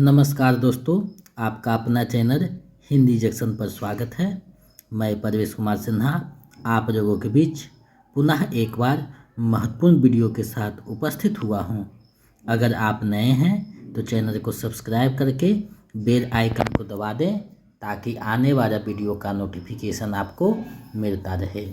नमस्कार दोस्तों, आपका अपना चैनल हिंदी जंक्शन पर स्वागत है। मैं परवेश कुमार सिन्हा आप लोगों के बीच पुनः एक बार महत्वपूर्ण वीडियो के साथ उपस्थित हुआ हूं। अगर आप नए हैं तो चैनल को सब्सक्राइब करके बेल आइकन को दबा दें ताकि आने वाला वीडियो का नोटिफिकेशन आपको मिलता रहे।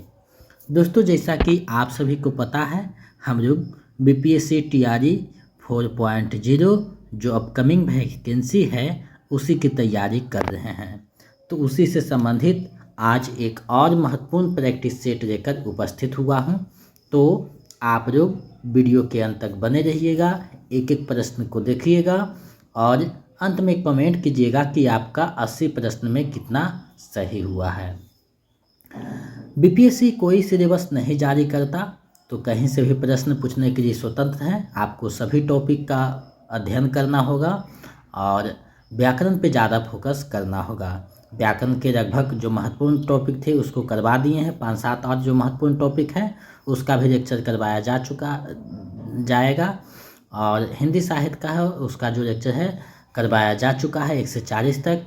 दोस्तों, जैसा कि आप सभी को पता है, हम लोग बीपीएससी टीआरई 4.0 जो अपकमिंग वैकेंसी है उसी की तैयारी कर रहे हैं। तो उसी से संबंधित आज एक और महत्वपूर्ण प्रैक्टिस सेट लेकर उपस्थित हुआ हूं। तो आप लोग वीडियो के अंत तक बने रहिएगा, एक एक प्रश्न को देखिएगा और अंत में कमेंट कीजिएगा कि आपका 80 प्रश्न में कितना सही हुआ है। बीपीएससी कोई सिलेबस नहीं जारी करता, तो कहीं से भी प्रश्न पूछने के लिए स्वतंत्र है। आपको सभी टॉपिक का अध्ययन करना होगा और व्याकरण पे ज़्यादा फोकस करना होगा। व्याकरण के लगभग जो महत्वपूर्ण टॉपिक थे उसको करवा दिए हैं। 5-7 और जो महत्वपूर्ण टॉपिक है उसका भी लेक्चर करवाया जाएगा और हिंदी साहित्य का है उसका जो लेक्चर है करवाया जा चुका है 1 से 40 तक।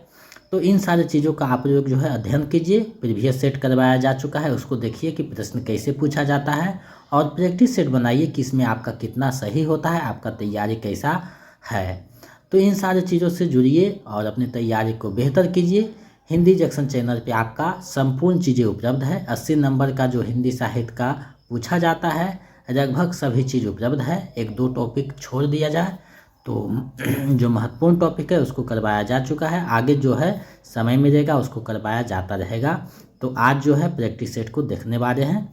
तो इन सारी चीज़ों का आप लोग जो है अध्ययन कीजिए। प्रीवियस सेट करवाया जा चुका है, उसको देखिए कि प्रश्न कैसे पूछा जाता है और प्रैक्टिस सेट बनाइए कि इसमें आपका कितना सही होता है, आपका तैयारी कैसा है। तो इन सारी चीज़ों से जुड़िए और अपनी तैयारी को बेहतर कीजिए। हिंदी जंक्शन चैनल पे आपका संपूर्ण चीज़ें उपलब्ध है। 80 नंबर का जो हिंदी साहित्य का पूछा जाता है लगभग सभी चीज़ उपलब्ध है। 1-2 टॉपिक छोड़ दिया जाए तो जो महत्वपूर्ण टॉपिक है उसको करवाया जा चुका है। आगे जो है समय मिलेगा उसको करवाया जाता रहेगा। तो आज जो है प्रैक्टिस सेट को देखने वाले हैं।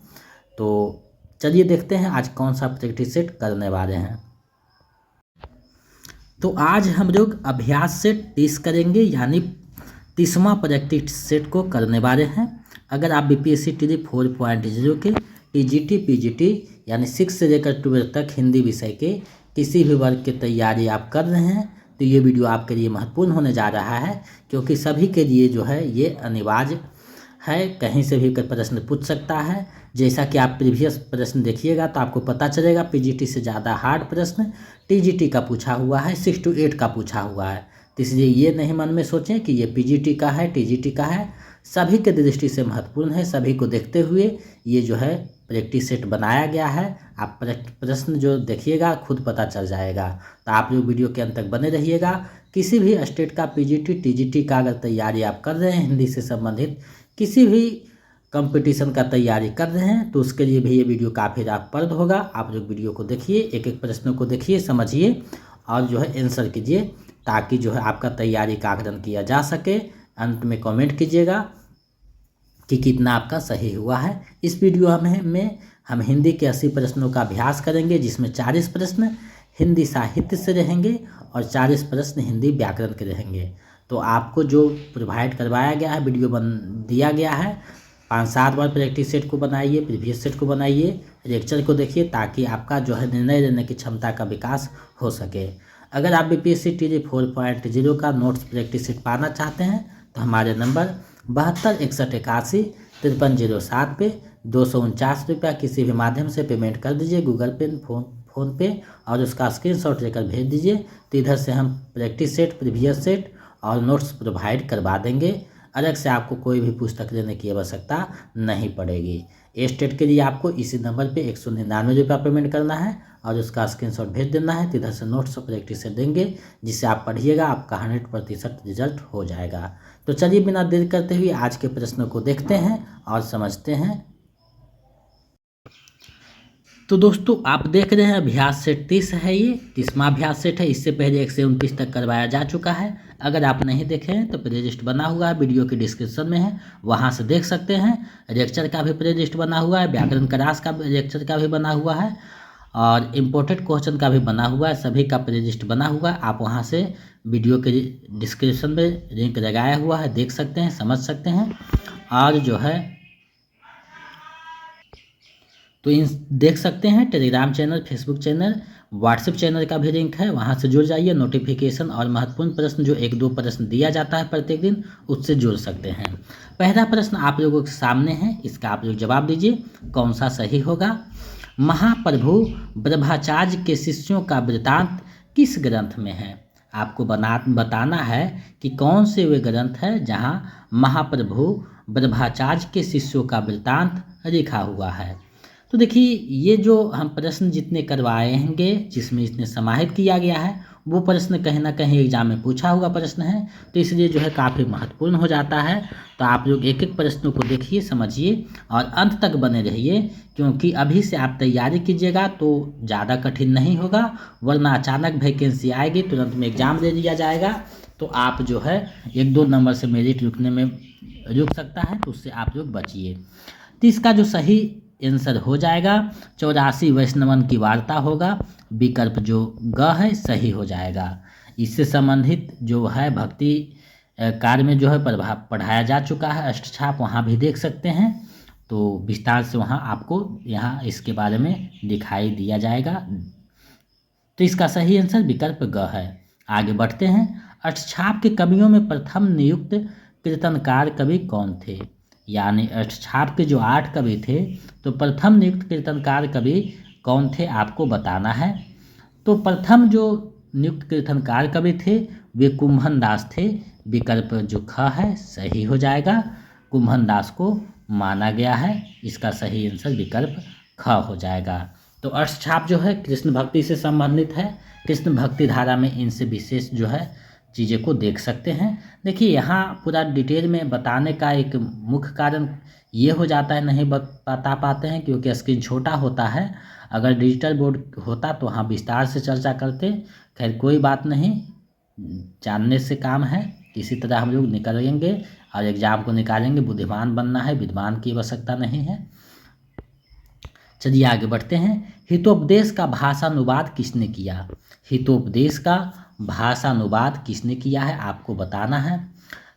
तो चलिए देखते हैं आज कौन सा प्रैक्टिस सेट करने वाले हैं। तो आज हम लोग अभ्यास सेट 30 करेंगे, यानी 30वां प्रैक्टिस सेट को करने वाले हैं। अगर आप बीपीएससी टीआरई 4.0 के टीजीटी पीजीटी यानी 6 से लेकर 12 तक हिंदी विषय के किसी भी वर्ग की तैयारी आप कर रहे हैं तो ये वीडियो आपके लिए महत्वपूर्ण होने जा रहा है, क्योंकि सभी के लिए जो है ये अनिवार्य है। कहीं से भी प्रश्न पूछ सकता है। जैसा कि आप प्रीवियस प्रश्न देखिएगा तो आपको पता चलेगा पीजीटी से ज़्यादा हार्ड प्रश्न टीजीटी का पूछा हुआ है, 6 to 8 का पूछा हुआ है। तो इसलिए ये नहीं मन में सोचें कि ये पीजीटी का है टीजीटी का है, सभी के दृष्टि से महत्वपूर्ण है। सभी को देखते हुए ये जो है प्रैक्टिस सेट बनाया गया है। आप प्रश्न जो देखिएगा खुद पता चल जाएगा। तो आप लोग वीडियो के अंत तक बने रहिएगा। किसी भी स्टेट का पीजीटी टीजीटी का अगर तैयारी आप कर रहे हैं, हिंदी से संबंधित किसी भी कंपटीशन का तैयारी कर रहे हैं तो उसके लिए भी ये वीडियो काफ़ी लाभप्रद होगा। आप लोग वीडियो को देखिए, एक एक प्रश्नों को देखिए, समझिए और जो है आंसर कीजिए, ताकि जो है आपका तैयारी का आकलन किया जा सके। अंत में कमेंट कीजिएगा कि कितना आपका सही हुआ है। इस वीडियो में हम हिंदी के 80 प्रश्नों का अभ्यास करेंगे, जिसमें 40 प्रश्न हिंदी साहित्य से रहेंगे और 40 प्रश्न हिंदी व्याकरण के रहेंगे। तो आपको जो प्रोवाइड करवाया गया है, वीडियो दिया गया है, 5-7 बार प्रैक्टिस सेट को बनाइए, प्रीवियस सेट को बनाइए, लेक्चर को देखिए, ताकि आपका जो है निर्णय लेने की क्षमता का विकास हो सके। अगर आप बीपीएससी टीआरई 4.0 का नोट्स प्रैक्टिस सेट पाना चाहते हैं तो हमारे नंबर 7261815307 पे 249 रुपया किसी भी माध्यम से पेमेंट कर दीजिए, गूगल पे, फोन पे, और उसका स्क्रीनशॉट लेकर भेज दीजिए। तो इधर से हम प्रैक्टिस सेट, प्रीवियस सेट और नोट्स प्रोवाइड करवा देंगे। अलग से आपको कोई भी पुस्तक लेने की आवश्यकता नहीं पड़ेगी। ए स्टेट के लिए आपको इसी नंबर पे 199 रुपया पेमेंट करना है और उसका स्क्रीनशॉट भेज देना है। तो इधर से नोट्स और प्रैक्टिस सेट देंगे, जिससे आप पढ़िएगा, आपका 100% रिजल्ट हो जाएगा। तो चलिए बिना देर करते हुए आज के प्रश्नों को देखते हैं और समझते हैं। तो दोस्तों, आप देख रहे हैं अभ्यास सेट 30 है, ये 30वां अभ्यास सेट है। इससे पहले 1 से 29 तक करवाया जा चुका है। अगर आप नहीं देखे हैं तो प्लेलिस्ट बना हुआ है, वीडियो के डिस्क्रिप्शन में है, वहां से देख सकते हैं। लेक्चर का भी प्लेलिस्ट बना हुआ है, व्याकरण क्लास का लेक्चर का भी बना हुआ है और इम्पोर्टेंट क्वेश्चन का भी बना हुआ है। सभी का प्लेलिस्ट बना हुआ है, आप वहां से वीडियो के डिस्क्रिप्शन में लिंक लगाया हुआ है, देख सकते हैं, समझ सकते हैं। और जो है तो इन देख सकते हैं Telegram channel, Facebook channel, WhatsApp channel का भी लिंक है, वहां से जुड़ जाइए। नोटिफिकेशन और महत्वपूर्ण प्रश्न जो 1-2 प्रश्न दिया जाता है प्रत्येक दिन, उससे जुड़ सकते हैं। पहला प्रश्न आप लोगों के सामने है, इसका आप लोग जवाब दीजिए कौन सा सही होगा। महाप्रभु ब्रह्मचार्य के शिष्यों का वृतांत किस ग्रंथ में है। आपको बताना है कि कौन से वे ग्रंथ है जहाँ महाप्रभु ब्रह्माचार्य के शिष्यों का वृत्तांत लिखा हुआ है। तो देखिए ये जो हम प्रश्न जितने करवाएंगे जिसमें इसने समाहित किया गया है वो प्रश्न कहीं ना कहीं एग्जाम में पूछा हुआ प्रश्न है, तो इसलिए जो है काफ़ी महत्वपूर्ण हो जाता है। तो आप लोग एक एक प्रश्नों को देखिए, समझिए और अंत तक बने रहिए, क्योंकि अभी से आप तैयारी कीजिएगा तो ज़्यादा कठिन नहीं होगा, वरना अचानक वैकेंसी आएगी तुरंत में एग्ज़ाम दे दिया जाएगा तो आप जो है 1-2 नंबर से मेरिट रुकने में रुक सकता है, तो उससे आप लोग बचिए। तो इसका जो सही आंसर हो जाएगा 84 वैष्णवन की वार्ता होगा, विकल्प जो ग है सही हो जाएगा। इससे संबंधित जो है भक्ति कार्य में जो है पढ़ाया जा चुका है, अष्टछाप वहाँ भी देख सकते हैं, तो विस्तार से वहाँ आपको यहाँ इसके बारे में दिखाई दिया जाएगा। तो इसका सही आंसर विकल्प ग है। आगे बढ़ते हैं। अष्टछाप के कवियों में प्रथम नियुक्त कीर्तनकार कवि कौन थे? यानी अष्टछाप के जो 8 कवि थे तो प्रथम नियुक्त कीर्तनकार कवि कौन थे आपको बताना है। तो प्रथम जो नियुक्त कीर्तनकार कवि थे वे कुंभन दास थे, विकल्प जो ख है सही हो जाएगा। कुंभन दास को माना गया है, इसका सही आंसर विकल्प ख हो जाएगा। तो अष्टछाप जो है कृष्ण भक्ति से संबंधित है, कृष्ण भक्ति धारा में इनसे विशेष जो है चीज़ें को देख सकते हैं। देखिए यहाँ पूरा डिटेल में बताने का एक मुख्य कारण ये हो जाता है, नहीं बता पाते हैं क्योंकि स्क्रीन छोटा होता है। अगर डिजिटल बोर्ड होता तो हाँ विस्तार से चर्चा करते। खैर कोई बात नहीं, जानने से काम है, इसी तरह हम लोग निकलेंगे और एग्ज़ाम को निकालेंगे। बुद्धिमान बनना है, विद्वान की आवश्यकता नहीं है। चलिए आगे बढ़ते हैं। हितोपदेश का भाषानुवाद किसने किया? हितोपदेश का भाषानुवाद किसने किया है आपको बताना है।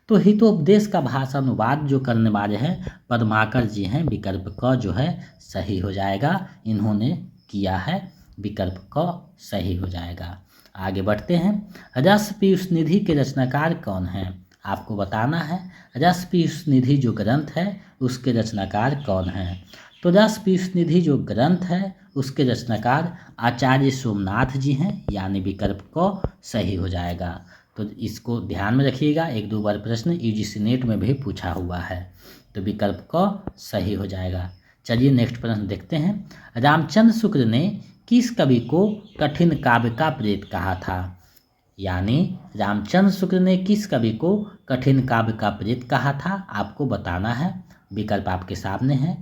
तो हितोपदेश का भाषानुवाद जो करने वाले हैं पद्माकर जी हैं, विकल्प क जो है सही हो जाएगा, इन्होंने किया है, विकल्प क सही हो जाएगा। आगे बढ़ते हैं। रस पीयूष निधि के रचनाकार कौन हैं आपको बताना है। रस पीयूष निधि जो ग्रंथ है उसके रचनाकार कौन हैं? तो रस पीयूष निधि जो ग्रंथ है उसके रचनाकार आचार्य सोमनाथ जी हैं, यानी विकल्प क सही हो जाएगा। तो इसको ध्यान में रखिएगा, 1-2 बार प्रश्न यूजीसी नेट में भी पूछा हुआ है, तो विकल्प क सही हो जाएगा। चलिए नेक्स्ट प्रश्न देखते हैं। रामचंद्र शुक्ल ने किस कवि को कठिन काव्य का प्रेत कहा था? यानी रामचंद्र शुक्ल ने किस कवि को कठिन काव्य का प्रेत कहा था आपको बताना है, विकल्प आपके सामने है।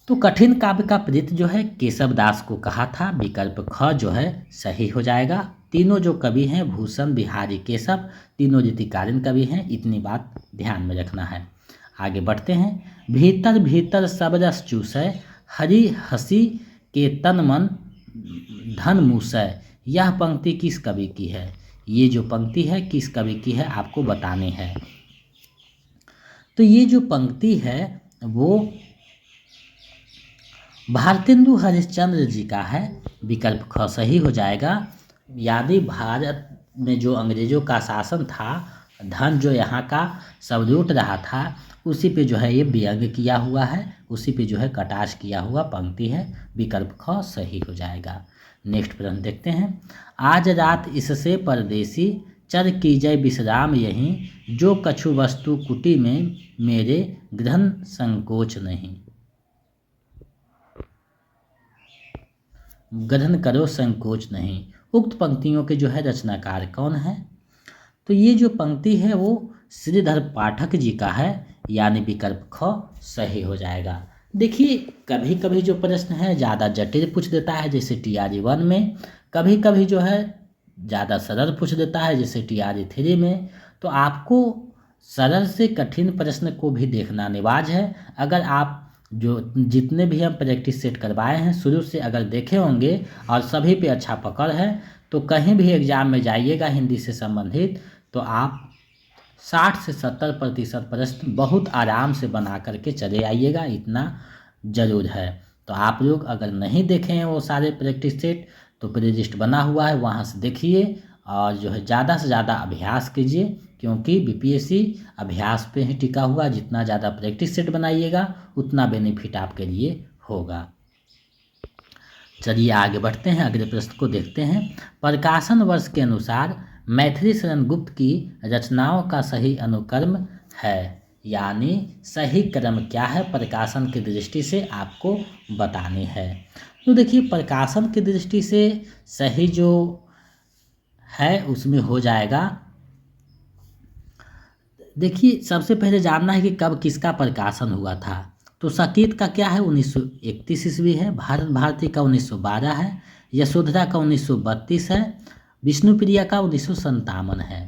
तो कठिन काव्य का प्रेत जो है केशव दास को कहा था, विकल्प ख जो है सही हो जाएगा। तीनों जो कवि हैं भूषण बिहारी केशव, तीनों रीतिकालीन कवि हैं, इतनी बात ध्यान में रखना है। आगे बढ़ते हैं। भीतर भीतर सब रस चूसै, हरी हंसी के तन मन धन मूसै, यह पंक्ति किस कवि की है? ये जो पंक्ति है किस कवि की है आपको बतानी है। तो ये जो पंक्ति है वो भारतेंदु हरिश्चंद्र जी का है, विकल्प ख सही हो जाएगा। यदि भारत में जो अंग्रेजों का शासन था, धन जो यहाँ का सब लूट रहा था, उसी पे जो है ये व्यंग्य किया हुआ है, उसी पे जो है कटाक्ष किया हुआ पंक्ति है, विकल्प ख सही हो जाएगा। नेक्स्ट प्रश्न देखते हैं। आज रात इससे परदेसी, चर कीजय विश्राम यहीं, जो कछु वस्तु कुटी में मेरे ग्रहण संकोच नहीं, ग्रहण करो संकोच नहीं। उक्त पंक्तियों के जो है रचनाकार कौन है? तो ये जो पंक्ति है वो श्रीधर पाठक जी का है, यानी विकल्प ख सही हो जाएगा। देखिए कभी कभी जो प्रश्न है ज़्यादा जटिल पूछ देता है, जैसे TRE 1 में, कभी कभी जो है ज़्यादा सरल पूछ देता है, जैसे TRE 3 में। तो आपको सरल से कठिन प्रश्न को भी देखना अनिवार्य है। अगर आप जो जितने भी हम प्रैक्टिस सेट करवाए हैं शुरू से अगर देखे होंगे और सभी पे अच्छा पकड़ है, तो कहीं भी एग्ज़ाम में जाइएगा हिंदी से संबंधित तो आप 60 से 70% प्रश्न बहुत आराम से बना करके चले आइएगा, इतना ज़रूर है। तो आप लोग अगर नहीं देखे हैं वो सारे प्रैक्टिस सेट तो प्ले लिस्ट बना हुआ है, वहाँ से देखिए और जो है ज़्यादा से ज़्यादा अभ्यास कीजिए, क्योंकि BPSC अभ्यास पे ही टिका हुआ। जितना ज़्यादा प्रैक्टिस सेट बनाइएगा उतना बेनिफिट आपके लिए होगा। चलिए आगे बढ़ते हैं, अगले प्रश्न को देखते हैं। प्रकाशन वर्ष के अनुसार मैथिली शरण गुप्त की रचनाओं का सही अनुक्रम है, यानी सही क्रम क्या है प्रकाशन की दृष्टि से आपको बतानी है। तो देखिए प्रकाशन की दृष्टि से सही जो है उसमें हो जाएगा, देखिए सबसे पहले जानना है कि कब किसका प्रकाशन हुआ था। तो साकेत का क्या है 1931 ईस्वी है, भारत भारती का 1912 है, यशोधरा का 1932 है, विष्णुप्रिया का 1957 है।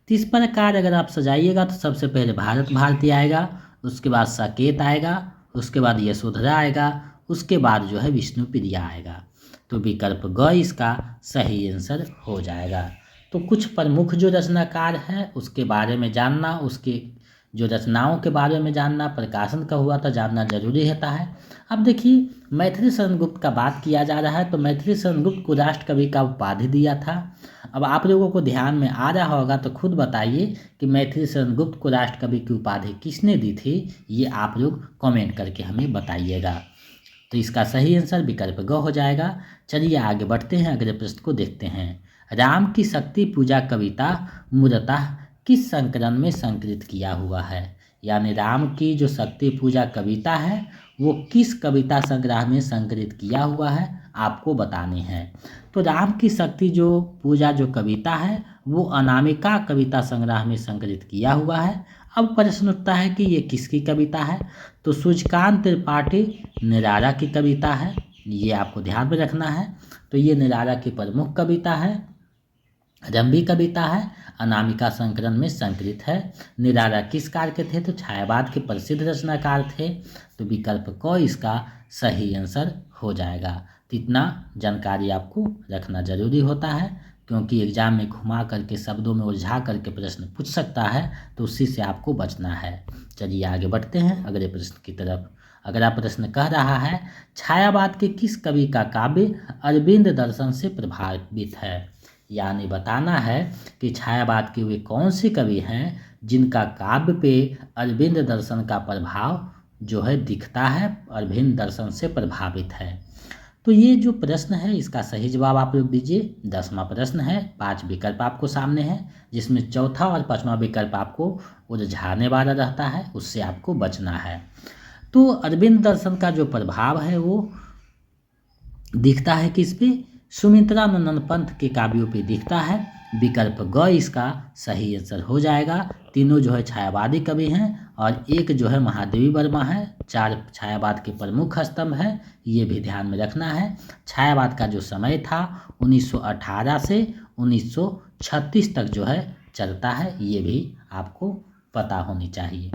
तो इस प्रकार अगर आप सजाइएगा तो सबसे पहले भारत भारती आएगा, उसके बाद साकेत आएगा, उसके बाद यशोधरा आएगा, उसके बाद जो है विष्णुप्रिया आएगा। तो विकल्प ग इसका सही आंसर हो जाएगा। तो कुछ प्रमुख जो रचनाकार हैं उसके बारे में जानना, उसके जो रचनाओं के बारे में जानना, प्रकाशन का हुआ था जानना जरूरी होता है। अब देखिए मैथिली शरण गुप्त का बात किया जा रहा है, तो मैथिली शरण गुप्त को राष्ट्र कवि का उपाधि दिया था। अब आप लोगों को ध्यान में आ रहा होगा तो खुद बताइए कि मैथिली शरण गुप्त को राष्ट्र कवि की उपाधि किसने दी थी, ये आप लोग कमेंट करके हमें बताइएगा। तो इसका सही आंसर विकल्प ग हो जाएगा। चलिए आगे बढ़ते हैं, अगले प्रश्न को देखते हैं। राम की शक्ति पूजा कविता मूलतः किस संकलन में संकलित किया हुआ है, यानी राम की जो शक्ति पूजा कविता है वो किस कविता संग्रह में संकलित किया हुआ है आपको बतानी है। तो राम की शक्ति जो पूजा जो कविता है वो अनामिका कविता संग्रह में संकलित किया हुआ है। अब प्रश्न उठता है कि ये किसकी कविता है, तो सूर्यकांत त्रिपाठी निराला की कविता है, ये आपको ध्यान में रखना है। तो ये निराला की प्रमुख कविता है, रंभी कविता है, अनामिका संकलन में संकलित है। निराला किस काल के थे, तो छायावाद के प्रसिद्ध रचनाकार थे। तो विकल्प क इसका सही आंसर हो जाएगा। तो इतना जानकारी आपको रखना जरूरी होता है, क्योंकि एग्जाम में घुमा करके शब्दों में उलझा करके प्रश्न पूछ सकता है, तो उसी से आपको बचना है। चलिए आगे बढ़ते हैं अगले प्रश्न की तरफ। अगला प्रश्न कह रहा है छायावाद के किस कवि का काव्य अरविंद दर्शन से प्रभावित है, यानी बताना है कि छायावाद के वे कौन से कवि हैं जिनका काव्य पे अरविंद दर्शन का प्रभाव जो है दिखता है, अरविंद दर्शन से प्रभावित है। तो ये जो प्रश्न है इसका सही जवाब आप लोग दीजिए। 10वां प्रश्न है, 5 विकल्प आपको सामने है, जिसमें चौथा और 5वां विकल्प आपको उलझाने वाला रहता है, उससे आपको बचना है। तो अरविंद दर्शन का जो प्रभाव है वो दिखता है किस पे, सुमित्रा नंदन पंत के काव्यों पे दिखता है। विकल्प ग इसका सही आंसर हो जाएगा। तीनों जो है छायावादी कवि हैं और एक जो है महादेवी वर्मा है। 4 छायावाद के प्रमुख स्तंभ है, ये भी ध्यान में रखना है। छायावाद का जो समय था 1918 से 1936 तक जो है चलता है, ये भी आपको पता होनी चाहिए।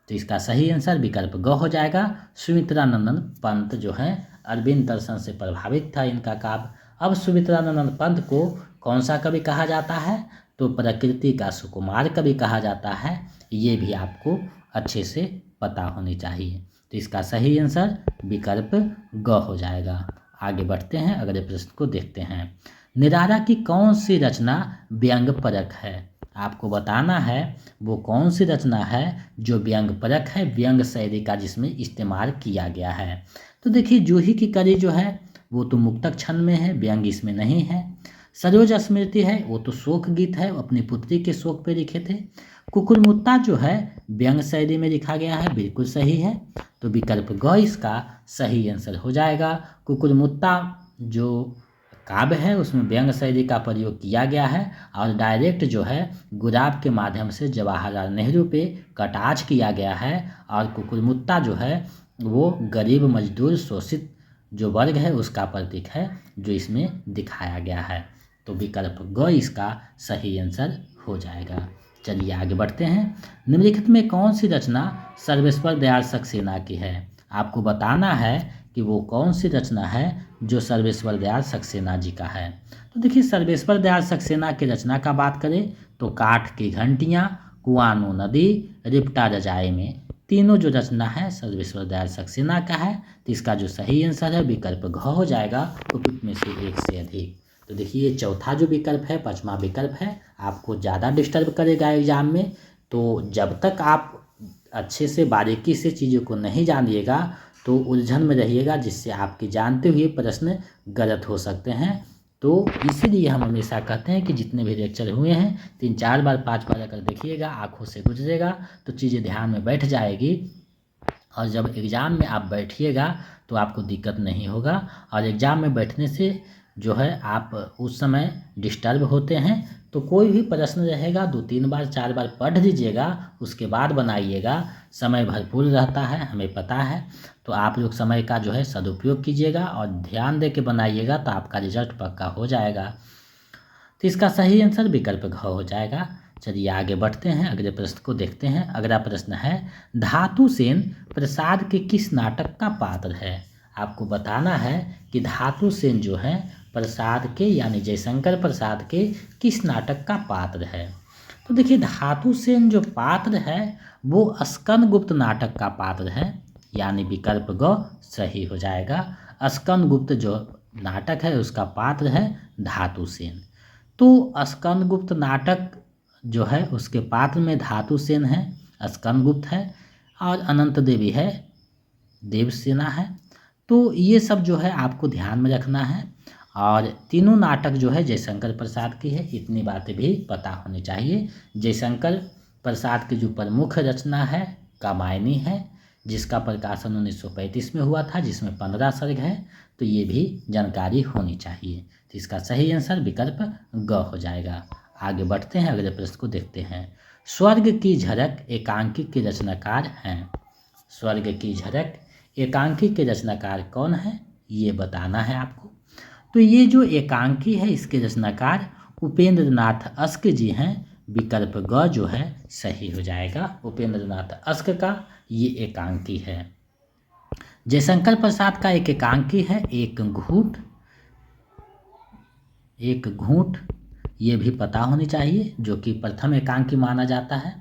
तो इसका सही आंसर विकल्प ग हो जाएगा। सुमित्रा नंदन पंत जो है अरविंद दर्शन से प्रभावित था इनका काव्य। अब सुमित्रा नंदन पंत को कौन सा कवि कहा जाता है, तो प्रकृति का सुकुमार कवि कहा जाता है, ये भी आपको अच्छे से पता होनी चाहिए। तो इसका सही आंसर विकल्प ग हो जाएगा। आगे बढ़ते हैं अगले प्रश्न को देखते हैं। निराला की कौन सी रचना व्यंग परक है, आपको बताना है वो कौन सी रचना है जो व्यंग परक है, व्यंग शैली का जिसमें इस्तेमाल किया गया है। तो देखिए जूही की कली जो है वो तो मुक्तक छंद में है, व्यंग इसमें नहीं है। सरोज स्मृति है वो तो शोक गीत है, अपनी पुत्री के शोक पे लिखे थे। कुकुरमुत्ता जो है व्यंग शैली में लिखा गया है, बिल्कुल सही है। तो विकल्प ग इसका सही आंसर हो जाएगा। कुकुरमुत्ता जो काव्य है उसमें व्यंग शैली का प्रयोग किया गया है और डायरेक्ट जो है गुलाब के माध्यम से जवाहरलाल नेहरू पे कटाक्ष किया गया है। और कुकुरमुत्ता जो है वो गरीब मजदूर शोषित जो वर्ग है उसका प्रतीक है, जो इसमें दिखाया गया है। तो विकल्प ग इसका सही आंसर हो जाएगा। चलिए आगे बढ़ते हैं। निम्नलिखित में कौन सी रचना सर्वेश्वर दयाल सक्सेना की है, आपको बताना है कि वो कौन सी रचना है जो सर्वेश्वर दयाल सक्सेना जी का है। तो देखिए सर्वेश्वर दयाल सक्सेना की रचना का बात करें तो काठ की घंटियाँ, कुआनो नदी, रिपटा रजाई में, तीनों जो रचना है सर्वेश्वर दयाल सक्सेना का है। तो इसका जो सही आंसर है विकल्प घ हो जाएगा, उपयुक्त में से एक से अधिक। तो देखिए ये चौथा जो विकल्प है, 5वां विकल्प है, आपको ज़्यादा डिस्टर्ब करेगा एग्जाम में। तो जब तक आप अच्छे से बारीकी से चीज़ों को नहीं जानिएगा तो उलझन में रहिएगा, जिससे आपके जानते हुए प्रश्न गलत हो सकते हैं। तो इसीलिए हम हमेशा कहते हैं कि जितने भी लेक्चर हुए हैं 3-4 बार 5 बार अगर देखिएगा, आँखों से गुजरेगा तो चीज़ें ध्यान में बैठ जाएगी, और जब एग्ज़ाम में आप बैठिएगा तो आपको दिक्कत नहीं होगा। और एग्ज़ाम में बैठने से जो है आप उस समय डिस्टर्ब होते हैं, तो कोई भी प्रश्न रहेगा 2-3 बार 4 बार पढ़ लीजिएगा, उसके बाद बनाइएगा। समय भरपूर रहता है, हमें पता है, तो आप लोग समय का जो है सदुपयोग कीजिएगा और ध्यान दे के बनाइएगा, तो आपका रिजल्ट पक्का हो जाएगा। तो इसका सही आंसर विकल्प घ हो जाएगा। चलिए आगे बढ़ते हैं, अगले प्रश्न को देखते हैं। अगला प्रश्न है, धातु सेन प्रसाद के किस नाटक का पात्र है? आपको बताना है कि धातु सेन जो है प्रसाद के यानी जयशंकर प्रसाद के किस नाटक का पात्र है। तो देखिए, धातु सेन जो पात्र है वो स्कंदगुप्त नाटक का पात्र है, यानी विकल्प ग सही हो जाएगा। स्कंदगुप्त जो नाटक है उसका पात्र है धातु सेन। तो स्कंदगुप्त नाटक जो है उसके पात्र में धातु सेन है, स्कंदगुप्त है और अनंत देवी है, देवसेना है। तो ये सब जो है आपको ध्यान में रखना है, और तीनों नाटक जो है जयशंकर प्रसाद की है, इतनी बातें भी पता होनी चाहिए। जयशंकर प्रसाद की जो प्रमुख रचना है कामायनी है, जिसका प्रकाशन 1935 में हुआ था, जिसमें 15 सर्ग है, तो ये भी जानकारी होनी चाहिए। तो इसका सही आंसर विकल्प ग हो जाएगा। आगे बढ़ते हैं, अगले प्रश्न को देखते हैं। स्वर्ग की झलक एकांकी के रचनाकार हैं। स्वर्ग की झलक एकांकी के रचनाकार कौन है, ये बताना है आपको। तो ये जो एकांकी है इसके रचनाकार उपेंद्र नाथ अस्क जी हैं। विकल्प ग जो है सही हो जाएगा, उपेंद्र नाथ अस्क का ये एकांकी है। जयशंकर प्रसाद का एक एकांकी है एक घूंट, ये भी पता होनी चाहिए, जो कि प्रथम एकांकी माना जाता है।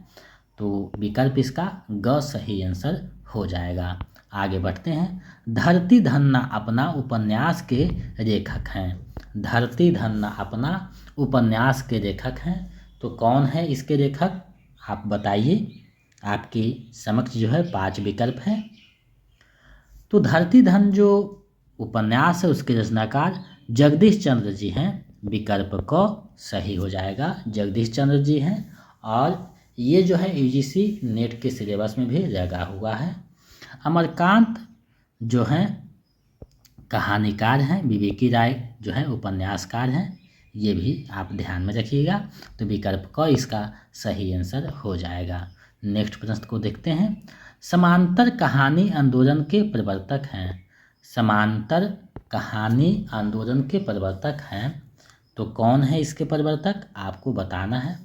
तो विकल्प इसका ग सही आंसर हो जाएगा। आगे बढ़ते हैं। धरती धन्ना अपना उपन्यास के लेखक हैं। धरती धन्ना अपना उपन्यास के लेखक हैं, तो कौन है इसके लेखक, आप बताइए। आपके समक्ष जो है 5 विकल्प हैं। तो धरती धन जो उपन्यास है उसके रचनाकार जगदीश चंद्र जी हैं। विकल्प क सही हो जाएगा, जगदीश चंद्र जी हैं। और ये जो है यूजीसी नेट के सिलेबस में भी लगा हुआ है। अमरकांत जो हैं कहानीकार हैं, विवेकी राय जो है उपन्यासकार हैं, ये भी आप ध्यान में रखिएगा। तो विकल्प क इसका सही आंसर हो जाएगा। नेक्स्ट प्रश्न को देखते हैं। समांतर कहानी आंदोलन के प्रवर्तक हैं। समांतर कहानी आंदोलन के प्रवर्तक हैं, तो कौन है इसके प्रवर्तक, आपको बताना है।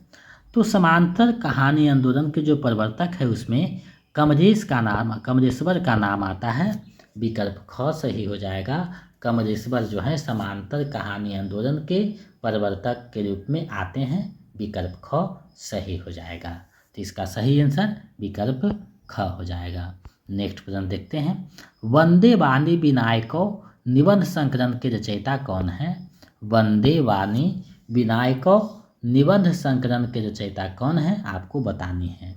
तो समांतर कहानी आंदोलन के जो प्रवर्तक है उसमें कमरेश्वर का नाम आता है। विकल्प ख सही हो जाएगा। कमरेश्वर जो है समांतर कहानी आंदोलन के प्रवर्तक के रूप में आते हैं। विकल्प ख सही हो जाएगा। तो इसका सही आंसर विकल्प ख हो जाएगा। नेक्स्ट प्रश्न देखते हैं। वंदे वाणी विनायको निबंध संकलन के रचयिता कौन है? वंदे वाणी विनायको निबंध संकलन के रचयिता कौन है, आपको बतानी है।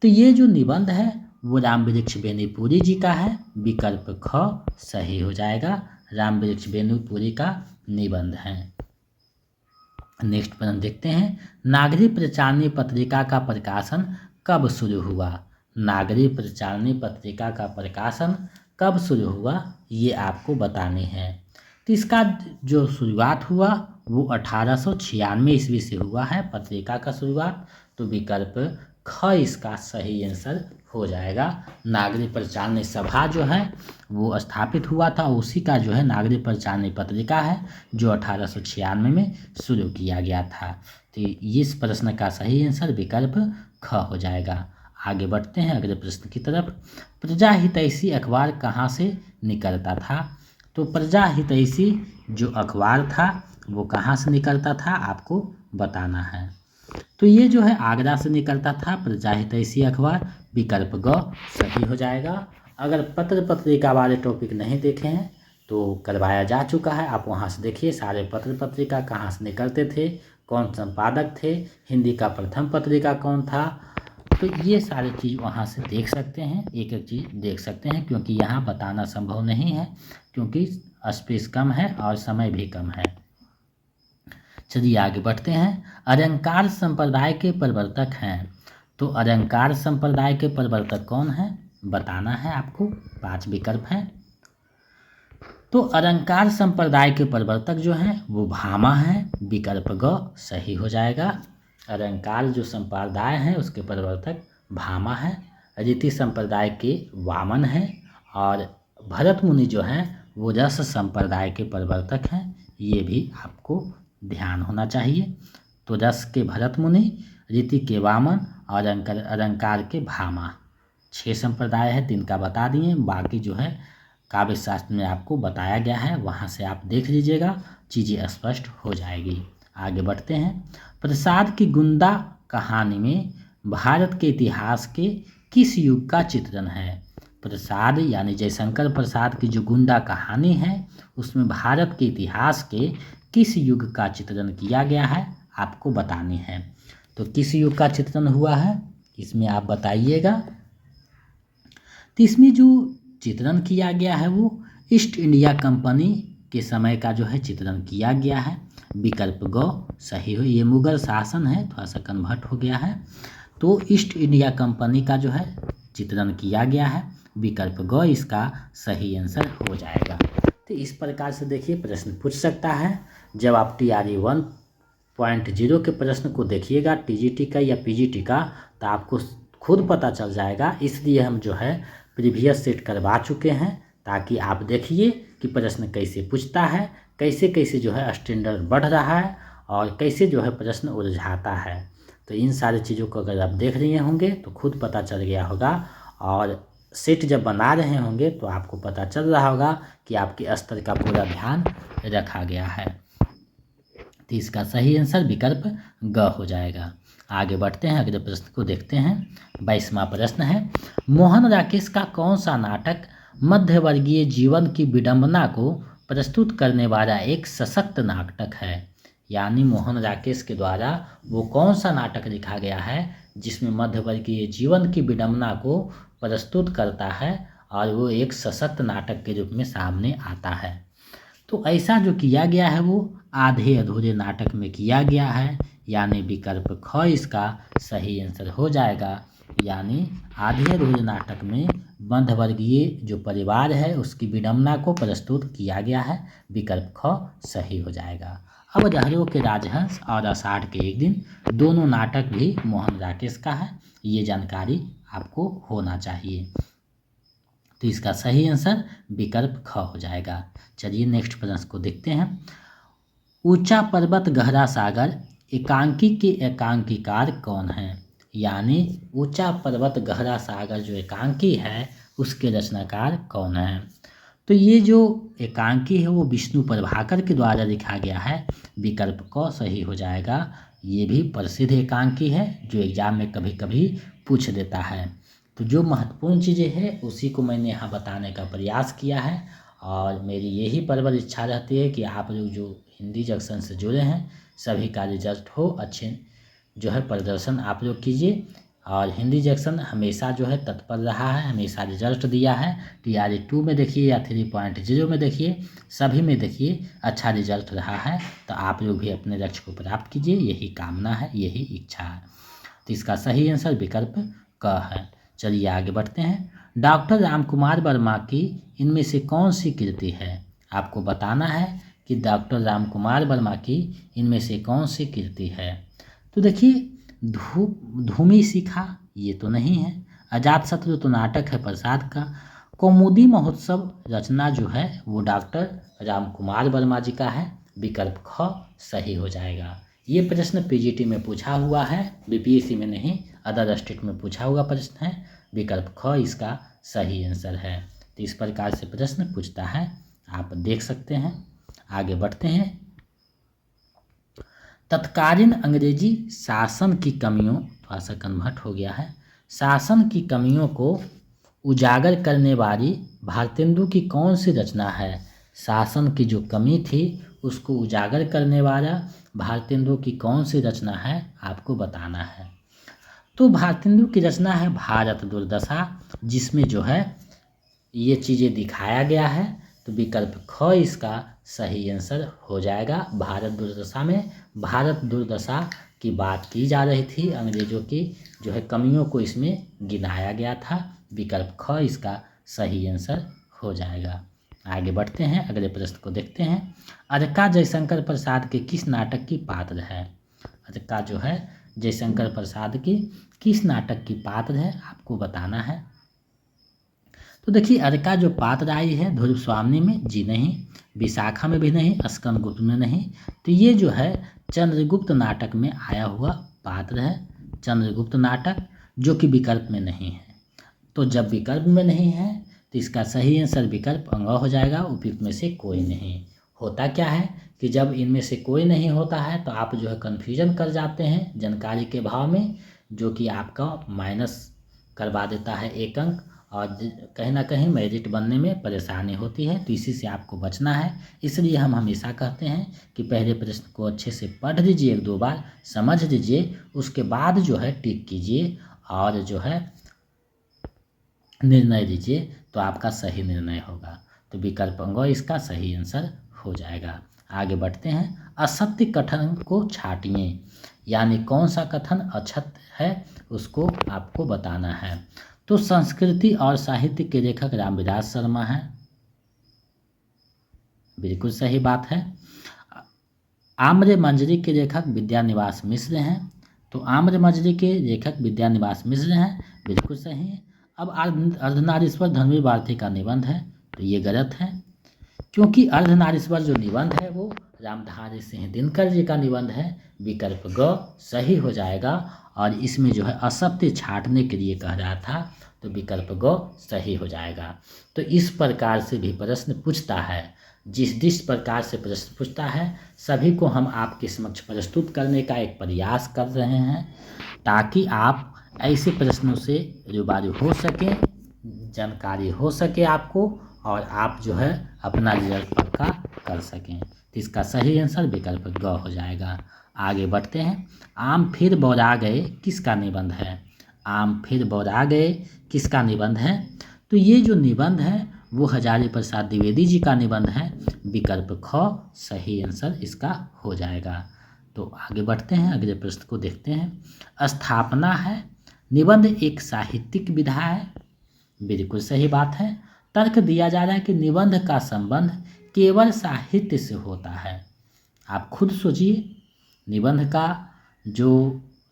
तो ये जो निबंध है वो रामवृक्ष बेनीपुरी जी का है। विकल्प ख सही हो जाएगा, रामवृक्ष बेनीपुरी का निबंध है। नेक्स्ट प्रश्न देखते हैं। नागरिक प्रचारणी पत्रिका का प्रकाशन कब शुरू हुआ? नागरिक प्रचारणी पत्रिका का प्रकाशन कब शुरू हुआ, ये आपको बतानी है। तो इसका जो शुरुआत हुआ वो 1896 ईस्वी से हुआ है पत्रिका का शुरुआत। तो विकल्प ख इसका सही आंसर हो जाएगा। नागरिक प्रचारणी सभा जो है वो स्थापित हुआ था, उसी का जो है नागरिक प्रचारणी पत्रिका है जो 1896 में शुरू किया गया था। तो इस प्रश्न का सही आंसर विकल्प ख हो जाएगा। आगे बढ़ते हैं अगले प्रश्न की तरफ। प्रजा हितैषी अखबार कहाँ से निकलता था? तो प्रजा हितैषी जो अखबार था वो कहाँ से निकलता था, आपको बताना है। तो ये जो है आगरा से निकलता था प्रजा हितैषी अखबार। विकल्प ग सही हो जाएगा। अगर पत्र पत्रिका वाले टॉपिक नहीं देखे हैं तो करवाया जा चुका है, आप वहाँ से देखिए सारे पत्र पत्रिका कहाँ से निकलते थे, कौन संपादक थे, हिंदी का प्रथम पत्रिका कौन था, तो ये सारी चीज़ वहाँ से देख सकते हैं, एक एक चीज़ देख सकते हैं, क्योंकि यहाँ बताना संभव नहीं है, क्योंकि स्पेस कम है और समय भी कम है। चलिए आगे बढ़ते हैं। अलंकार संप्रदाय के प्रवर्तक हैं, तो अलंकार संप्रदाय के प्रवर्तक कौन हैं बताना है आपको। 5 विकल्प हैं। तो अलंकार संप्रदाय के प्रवर्तक जो हैं वो भामा हैं, विकल्प ग सही हो जाएगा। अलंकार जो संप्रदाय है उसके प्रवर्तक भामा है। रीति संप्रदाय के वामन हैं और भरत मुनि जो हैं वो रस संप्रदाय के प्रवर्तक हैं। ये भी आपको ध्यान होना चाहिए। तो रस के भरत मुनि, रीति के वामन और अलंकार के भामा, 6 संप्रदाय है, 3 का बता दिए। बाकी जो है काव्य शास्त्र में आपको बताया गया है, वहाँ से आप देख लीजिएगा, चीज़ें स्पष्ट हो जाएगी। आगे बढ़ते हैं। प्रसाद की गुंदा कहानी में भारत के इतिहास के किस युग का चित्रण है। प्रसाद यानी जयशंकर प्रसाद की जो गुंडा कहानी है उसमें भारत के इतिहास के किस युग का चित्रण किया गया है आपको बतानी है। तो किस युग का चित्रण हुआ है इसमें आप बताइएगा। तो इसमें जो चित्रण किया गया है वो ईस्ट इंडिया कंपनी के समय का जो है चित्रण किया गया है। विकल्प ग सही हो। ये मुगल शासन है, थोड़ा सा कन्वर्ट हो गया है, तो ईस्ट इंडिया कंपनी का जो है चित्रण किया गया है। विकल्प ग इसका सही आंसर हो जाएगा। तो इस प्रकार से देखिए प्रश्न पूछ सकता है। जब आप TRE 1.0 के प्रश्न को देखिएगा, TGT का या PGT का, तो आपको खुद पता चल जाएगा। इसलिए हम जो है प्रीवियस सेट करवा चुके हैं, ताकि आप देखिए कि प्रश्न कैसे पूछता है, कैसे कैसे जो है स्टैंडर्ड बढ़ रहा है और कैसे जो है प्रश्न उलझाता है। तो इन सारी चीज़ों को अगर आप देख रहे होंगे तो खुद पता चल गया होगा, और सेट जब बना रहे होंगे तो आपको पता चल रहा होगा कि आपके स्तर का पूरा ध्यान रखा गया है। तो इसका सही आंसर विकल्प ग हो जाएगा। आगे बढ़ते हैं, अगले प्रश्न को देखते हैं। 22वां प्रश्न है, मोहन राकेश का कौन सा नाटक मध्यवर्गीय जीवन की विडंबना को प्रस्तुत करने वाला एक सशक्त नाटक है। यानी मोहन राकेश के द्वारा वो कौन सा नाटक लिखा गया है जिसमें मध्यवर्गीय जीवन की विडंबना को प्रस्तुत करता है और वो एक सशक्त नाटक के रूप में सामने आता है। तो ऐसा जो किया गया है वो आधे अधूरे नाटक में किया गया है, यानी विकल्प ख इसका सही आंसर हो जाएगा। यानी आधे अधूरे नाटक में मध्यवर्गीय जो परिवार है उसकी विडंबना को प्रस्तुत किया गया है। विकल्प ख सही हो जाएगा। अब लहरों के राजहंस और आषाढ़ के एक दिन दोनों नाटक भी मोहन राकेश का है, ये जानकारी आपको होना चाहिए। तो इसका सही आंसर विकल्प ख हो जाएगा। चलिए नेक्स्ट प्रश्न को देखते हैं। ऊंचा पर्वत गहरा सागर एकांकी के एकांकीकार कौन है। यानी ऊंचा पर्वत गहरा सागर जो एकांकी है उसके रचनाकार कौन है। तो ये जो एकांकी है वो विष्णु प्रभाकर के द्वारा लिखा गया है। विकल्प क सही हो जाएगा। ये भी प्रसिद्ध एकांकी है जो एग्जाम में कभी कभी पूछ देता है। तो जो महत्वपूर्ण चीज़ें हैं उसी को मैंने यहाँ बताने का प्रयास किया है, और मेरी यही प्रबल इच्छा रहती है कि आप लोग जो हिंदी जंक्शन से जुड़े हैं सभी का रिजल्ट हो, अच्छे जो है प्रदर्शन आप लोग कीजिए। और हिंदी जंक्शन हमेशा जो है तत्पर रहा है, हमेशा रिजल्ट दिया है। TRE 2 में देखिए या 3.0 में देखिए, सभी में देखिए अच्छा रिजल्ट रहा है। तो आप लोग भी अपने लक्ष्य को प्राप्त कीजिए, यही कामना है, यही इच्छा है। तो इसका सही आंसर विकल्प क है। चलिए आगे बढ़ते हैं। डॉक्टर रामकुमार वर्मा की इनमें से कौन सी कृति है। आपको बताना है कि डॉक्टर रामकुमार वर्मा की इनमें से कौन सी कृति है। तो देखिए धूमि शिखा ये तो नहीं है। अजातशत्रु तो नाटक है प्रसाद का। कौमुदी महोत्सव रचना जो है वो डॉक्टर रामकुमार वर्मा जी का है। विकल्प ख सही हो जाएगा। ये प्रश्न PGT में पूछा हुआ है, BPSC में नहीं, अदर स्टेट में पूछा हुआ प्रश्न है। विकल्प ख इसका सही आंसर है। तो इस प्रकार से प्रश्न पूछता है, आप देख सकते हैं। आगे बढ़ते हैं। तत्कालीन अंग्रेजी शासन की कमियों, थोड़ा सा कन्वर्ट हो गया है, शासन की कमियों को उजागर करने वाली भारतेंदु की कौन सी रचना है। शासन की जो कमी थी उसको उजागर करने वाला भारतेंदु की कौन सी रचना है आपको बताना है। तो भारतेंदु की रचना है भारत दुर्दशा, जिसमें जो है ये चीज़ें दिखाया गया है। तो विकल्प ख इसका सही आंसर हो जाएगा। भारत दुर्दशा में भारत दुर्दशा की बात की जा रही थी, अंग्रेजों की जो है कमियों को इसमें गिनाया गया था। विकल्प ख इसका सही आंसर हो जाएगा। आगे बढ़ते हैं, अगले प्रश्न को देखते हैं। अरका जयशंकर प्रसाद के किस नाटक की पात्र है? अरका जो है जयशंकर प्रसाद की किस नाटक की पात्र है, आपको बताना है। तो देखिए, अरका जो पात्र आई है ध्रुव स्वामिनी में, जी नहीं, विशाखा में भी नहीं, स्कंदगुप्त में नहीं, तो ये जो है चंद्रगुप्त नाटक में आया हुआ पात्र है। चंद्रगुप्त नाटक, जो कि विकल्प में नहीं है। तो जब विकल्प में नहीं है तो इसका सही आंसर विकल्प अंग हो जाएगा, उपयुक्त में से कोई नहीं। होता क्या है कि जब इनमें से कोई नहीं होता है तो आप जो है कन्फ्यूजन कर जाते हैं जानकारी के भाव में, जो कि आपका माइनस करवा देता है 1 अंक, और कहीं ना कहीं मेरिट बनने में परेशानी होती है। तो इसी से आपको बचना है। इसलिए हम हमेशा कहते हैं कि पहले प्रश्न को अच्छे से पढ़ लीजिए, 1-2 बार समझ लीजिए, उसके बाद जो है टिक कीजिए और जो है निर्णय लीजिए, तो आपका सही निर्णय होगा। तो विकल्प अंग इसका सही आंसर हो जाएगा। आगे बढ़ते हैं। असत्य कथन को छांटिए, यानी कौन सा कथन असत्य है उसको आपको बताना है। तो संस्कृति और साहित्य के लेखक रामविलास शर्मा हैं, बिल्कुल सही बात है। आम्र मंजरी के लेखक विद्यानिवास मिश्र हैं, तो आम्र मंजरी के लेखक विद्यानिवास मिश्र हैं, बिल्कुल सही है। अब अर्धनारीश्वर धर्मवीर भारती का निबंध है, तो ये गलत है, क्योंकि अर्धनारीश्वर जो निबंध है वो रामधारी सिंह दिनकर जी का निबंध है। विकल्प ग सही हो जाएगा। और इसमें जो है असत्य छांटने के लिए कह रहा था, तो विकल्प ग सही हो जाएगा। तो इस प्रकार से भी प्रश्न पूछता है, जिस प्रकार से प्रश्न पूछता है सभी को हम आपके समक्ष प्रस्तुत करने का एक प्रयास कर रहे हैं, ताकि आप ऐसे प्रश्नों से रूबरू हो सकें, जानकारी हो सके आपको, और आप जो है अपना रिजल्ट पक्का कर सकें। तो इसका सही आंसर विकल्प ग हो जाएगा। आगे बढ़ते हैं। आम फिर बौरा गए किसका निबंध है? आम फिर बौरा गए किसका निबंध है? तो ये जो निबंध है वो हजारी प्रसाद द्विवेदी जी का निबंध है। विकल्प ख सही आंसर इसका हो जाएगा। तो आगे बढ़ते हैं, अगले प्रश्न को देखते हैं। स्थापना है निबंध एक साहित्यिक विधा है, बिल्कुल सही बात है। तर्क दिया जा रहा है कि निबंध का संबंध केवल साहित्य से होता है। आप खुद सोचिए, निबंध का जो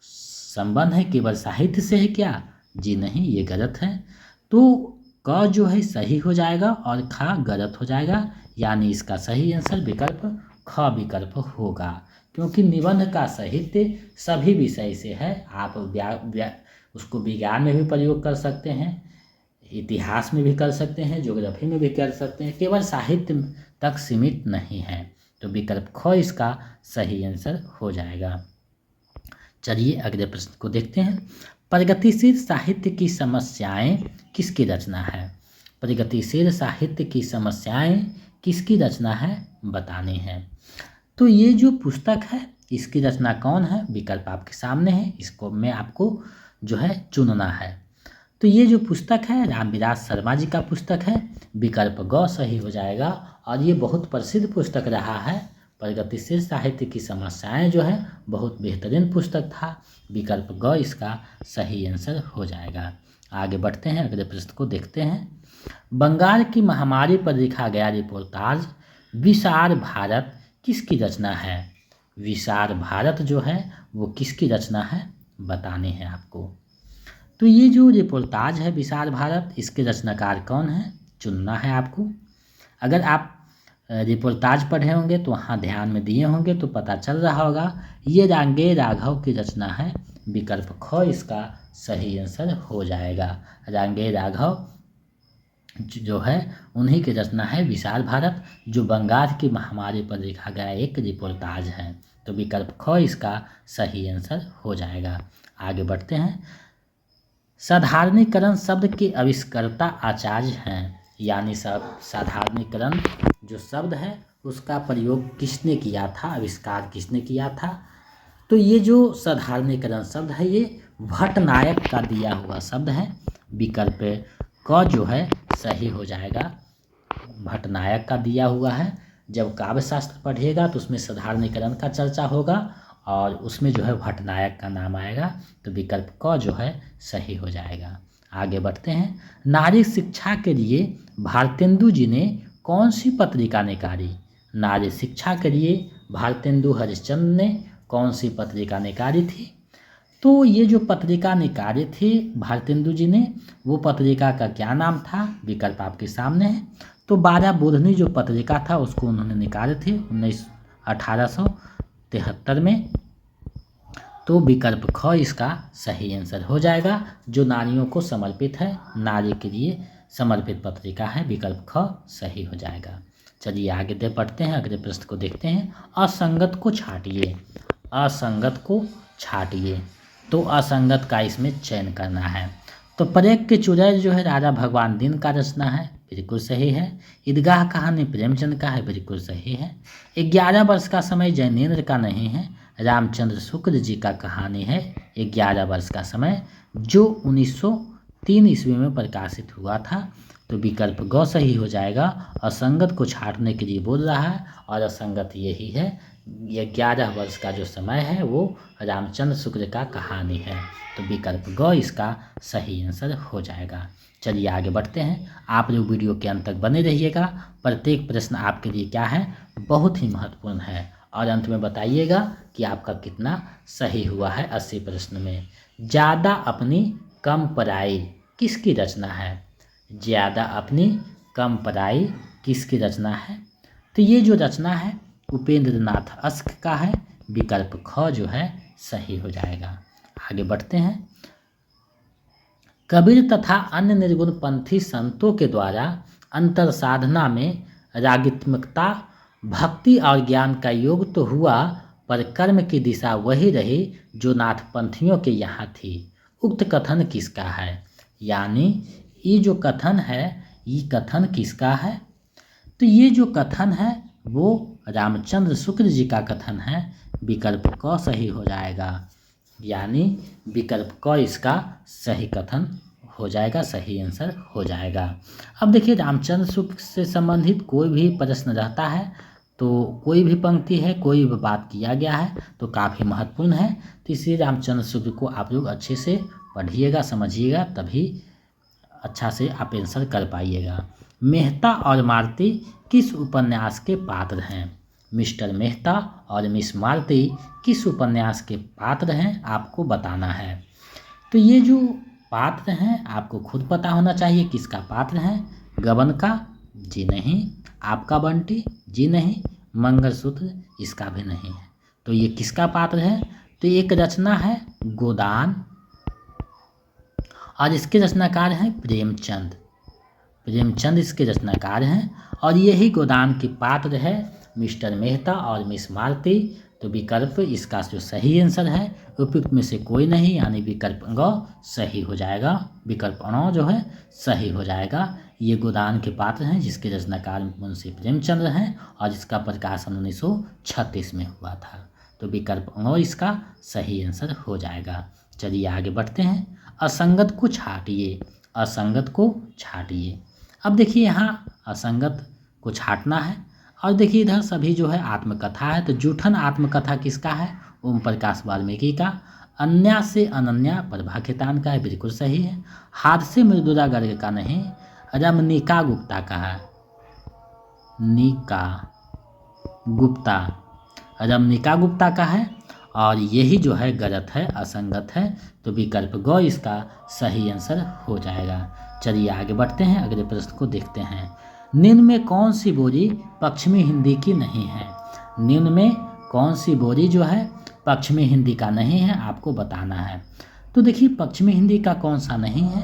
संबंध है केवल साहित्य से है क्या? जी नहीं, ये गलत है। तो क जो है सही हो जाएगा और खा गलत हो जाएगा, यानी इसका सही आंसर विकल्प ख विकल्प होगा, क्योंकि निबंध का साहित्य सभी विषय से है। आप उसको विज्ञान में भी प्रयोग कर सकते हैं, इतिहास में भी कर सकते हैं, ज्योग्राफी में भी कर सकते हैं, केवल साहित्य तक सीमित नहीं है। तो विकल्प ख इसका सही आंसर हो जाएगा। चलिए अगले प्रश्न को देखते हैं। प्रगतिशील साहित्य की समस्याएं किसकी रचना है? प्रगतिशील साहित्य की समस्याएं किसकी रचना है बतानी है। तो ये जो पुस्तक है इसकी रचना कौन है? विकल्प आपके सामने है, इसको मैं आपको जो है चुनना है। तो ये जो पुस्तक है रामविलास शर्मा जी का पुस्तक है। विकल्प ग सही हो जाएगा, और ये बहुत प्रसिद्ध पुस्तक रहा है। प्रगतिशील साहित्य की समस्याएं जो है बहुत बेहतरीन पुस्तक था। विकल्प ग इसका सही आंसर हो जाएगा। आगे बढ़ते हैं, अगले प्रश्न को देखते हैं। बंगाल की महामारी पर लिखा गया रिपोर्टाज विशाल भारत किसकी रचना है? विशाल भारत जो है वो किसकी रचना है बताने हैं आपको। तो ये जो रिपोर्टाज है विशाल भारत, इसके रचनाकार कौन है चुनना है आपको। अगर आप रिपोर्टाज पढ़े होंगे तो वहाँ ध्यान में दिए होंगे तो पता चल रहा होगा, ये रांगे राघव की रचना है। विकल्प ख इसका सही आंसर हो जाएगा। रांगे राघव जो है उन्हीं की रचना है विशाल भारत, जो बंगाल की महामारी पर लिखा गया एक रिपोर्टाज है। तो विकल्प ख इसका सही आंसर हो जाएगा। आगे बढ़ते हैं। साधारणीकरण शब्द के आविष्कर्ता आचार्य हैं, यानी साधारणीकरण जो शब्द है उसका प्रयोग किसने किया था, आविष्कार किसने किया था। तो ये जो साधारणीकरण शब्द है ये भट्टनायक का दिया हुआ शब्द है, विकल्प क जो है सही हो जाएगा। भट्टनायक का दिया हुआ है। जब काव्य शास्त्र पढ़िएगा तो उसमें साधारणीकरण का चर्चा होगा और उसमें जो है भट्टनायक का नाम आएगा, तो विकल्प क जो है सही हो जाएगा। आगे बढ़ते हैं। नारी शिक्षा के लिए भारतेंदु जी ने कौन सी पत्रिका निकाली? नारी शिक्षा के लिए भारतेंदु हरिश्चंद्र ने कौन सी पत्रिका निकाली थी? तो ये जो पत्रिका निकाली थी भारतेंदु जी ने, वो पत्रिका का क्या नाम था? विकल्प आपके सामने है। तो 12 बुधनी जो पत्रिका था उसको उन्होंने निकाले थे 1873 में। तो विकल्प ख इसका सही आंसर हो जाएगा। जो नारियों को समर्पित है, नारी के लिए समर्पित पत्रिका है, विकल्प ख सही हो जाएगा। चलिए आगे दे पढ़ते हैं, अगले प्रश्न को देखते हैं। असंगत को छांटिए। असंगत को छांटिए, तो असंगत का इसमें चयन करना है। तो परेख के चुड़ैल जो है राजा भगवान दिन का रचना है, बिल्कुल सही है। ईदगाह कहानी प्रेमचंद का है, बिल्कुल सही है। 11 वर्ष का समय जैनेन्द्र का नहीं है, रामचंद्र शुक्ल जी का कहानी है 11 वर्ष का समय, जो 1903 ईस्वी में प्रकाशित हुआ था। तो विकल्प ग सही हो जाएगा। असंगत को छांटने के लिए बोल रहा है और असंगत यही है। 11 वर्ष का जो समय है वो रामचंद्र शुक्ल का कहानी है, तो विकल्प ग इसका सही आंसर हो जाएगा। चलिए आगे बढ़ते हैं। आप लोग वीडियो के अंत तक बने रहिएगा। प्रत्येक प्रश्न आपके लिए क्या है, बहुत ही महत्वपूर्ण है और अंत में बताइएगा कि आपका कितना सही हुआ है 80 प्रश्न में। ज़्यादा अपनी कम पराई किसकी रचना है? ज़्यादा अपनी कम पराई किसकी रचना है? तो ये जो रचना है उपेंद्र नाथ अस्क का है, विकल्प ख जो है सही हो जाएगा। आगे बढ़ते हैं। कबीर तथा अन्य निर्गुणपंथी संतों के द्वारा अंतर साधना में रागित्मकता, भक्ति और ज्ञान का योग तो हुआ, पर कर्म की दिशा वही रही जो नाथपंथियों के यहाँ थी। उक्त कथन किसका है? यानी ये जो कथन है, ये कथन किसका है? तो ये जो कथन है वो रामचंद्र शुक्ल जी का कथन है, विकल्प क सही हो जाएगा। यानी विकल्प क इसका सही कथन हो जाएगा, सही आंसर हो जाएगा। अब देखिए, रामचंद्र शुक्ल से संबंधित कोई भी प्रश्न रहता है तो कोई भी पंक्ति है, कोई भी बात किया गया है तो काफ़ी महत्वपूर्ण है। तो इसलिए रामचंद्र शुक्ल को आप लोग अच्छे से पढ़िएगा, समझिएगा, तभी अच्छा से आप आंसर कर पाइएगा। मेहता और मालती किस उपन्यास के पात्र हैं? मिस्टर मेहता और मिस मालती किस उपन्यास के पात्र हैं, आपको बताना है। तो ये जो पात्र हैं आपको खुद पता होना चाहिए किसका पात्र है। गबन का? जी नहीं। आपका बंटी? जी नहीं। मंगलसूत्र? इसका भी नहीं है। तो ये किसका पात्र है? तो एक रचना है गोदान और इसके रचनाकार हैं प्रेमचंद। प्रेमचंद इसके रचनाकार हैं और यही गोदान के पात्र है मिस्टर मेहता और मिस मालती। तो विकल्प इसका जो सही आंसर है उपयुक्त में से कोई नहीं, यानी विकल्प ग सही हो जाएगा। विकल्प अ जो है सही हो जाएगा। ये गोदान के पात्र हैं जिसके रचनाकार मुंशी प्रेमचंद हैं और जिसका प्रकाशन 1936 में हुआ था। तो विकल्प अ इसका सही आंसर हो जाएगा। चलिए आगे बढ़ते हैं। असंगत को छांटिए। असंगत को छांटिए। अब देखिए यहाँ असंगत को छांटना है और देखिए इधर सभी जो है आत्मकथा है। तो जूठन आत्मकथा किसका है? ओम प्रकाश वाल्मीकि का। अन्या से अनन्या प्रभा खेतान का है, बिल्कुल सही है। हाथ से मृदुला गर्ग का नहीं, रमनिका गुप्ता का है। निका गुप्ता, रमनिका गुप्ता का है और यही जो है गलत है, असंगत है। तो विकल्प ग इसका सही आंसर हो जाएगा। चलिए आगे बढ़ते हैं, अगले प्रश्न को देखते हैं। निम्न में कौन सी बोली पश्चिमी हिंदी की नहीं है? निम्न में कौन सी बोली जो है पश्चिमी हिंदी का नहीं है, आपको बताना है। तो देखिए पश्चिमी हिंदी का कौन सा नहीं है?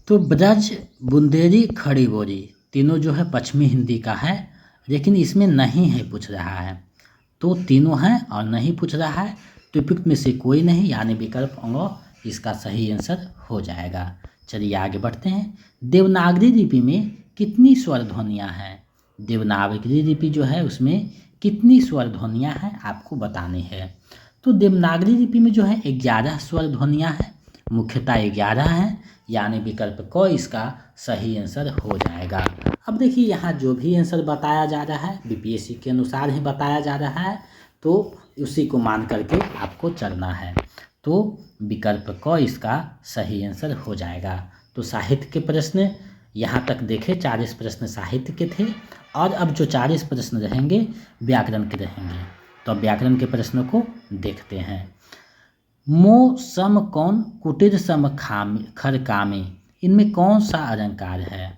तो ब्रज, बुंदेली, खड़ी बोली तीनों जो है पश्चिमी हिंदी का है, लेकिन इसमें नहीं है पूछ रहा है। तो तीनों हैं और नहीं पूछ रहा है, तो उपयुक्त में से कोई नहीं, यानी विकल्प अंग इसका सही आंसर हो जाएगा। चलिए आगे बढ़ते हैं। देवनागरी लिपि में कितनी स्वर ध्वनियाँ हैं? देवनागरी लिपि जो है उसमें कितनी स्वर ध्वनियाँ हैं, आपको बतानी है। तो देवनागरी लिपि में जो है 11 स्वर ध्वनियाँ हैं, मुख्यतः 11 हैं, यानी विकल्प क इसका सही आंसर हो जाएगा। अब देखिए यहाँ जो भी आंसर बताया जा रहा है बीपीएससी के अनुसार ही बताया जा रहा है, तो उसी को मान करके आपको चलना है। तो विकल्प क इसका सही आंसर हो जाएगा। तो साहित्य के प्रश्न यहाँ तक देखे 40 प्रश्न साहित्य के थे, और अब जो 40 प्रश्न रहेंगे व्याकरण के रहेंगे। तो अब व्याकरण के प्रश्नों को देखते हैं। मो सम कौन कुटिर सम खामी खर कामी, इनमें कौन सा अलंकार है?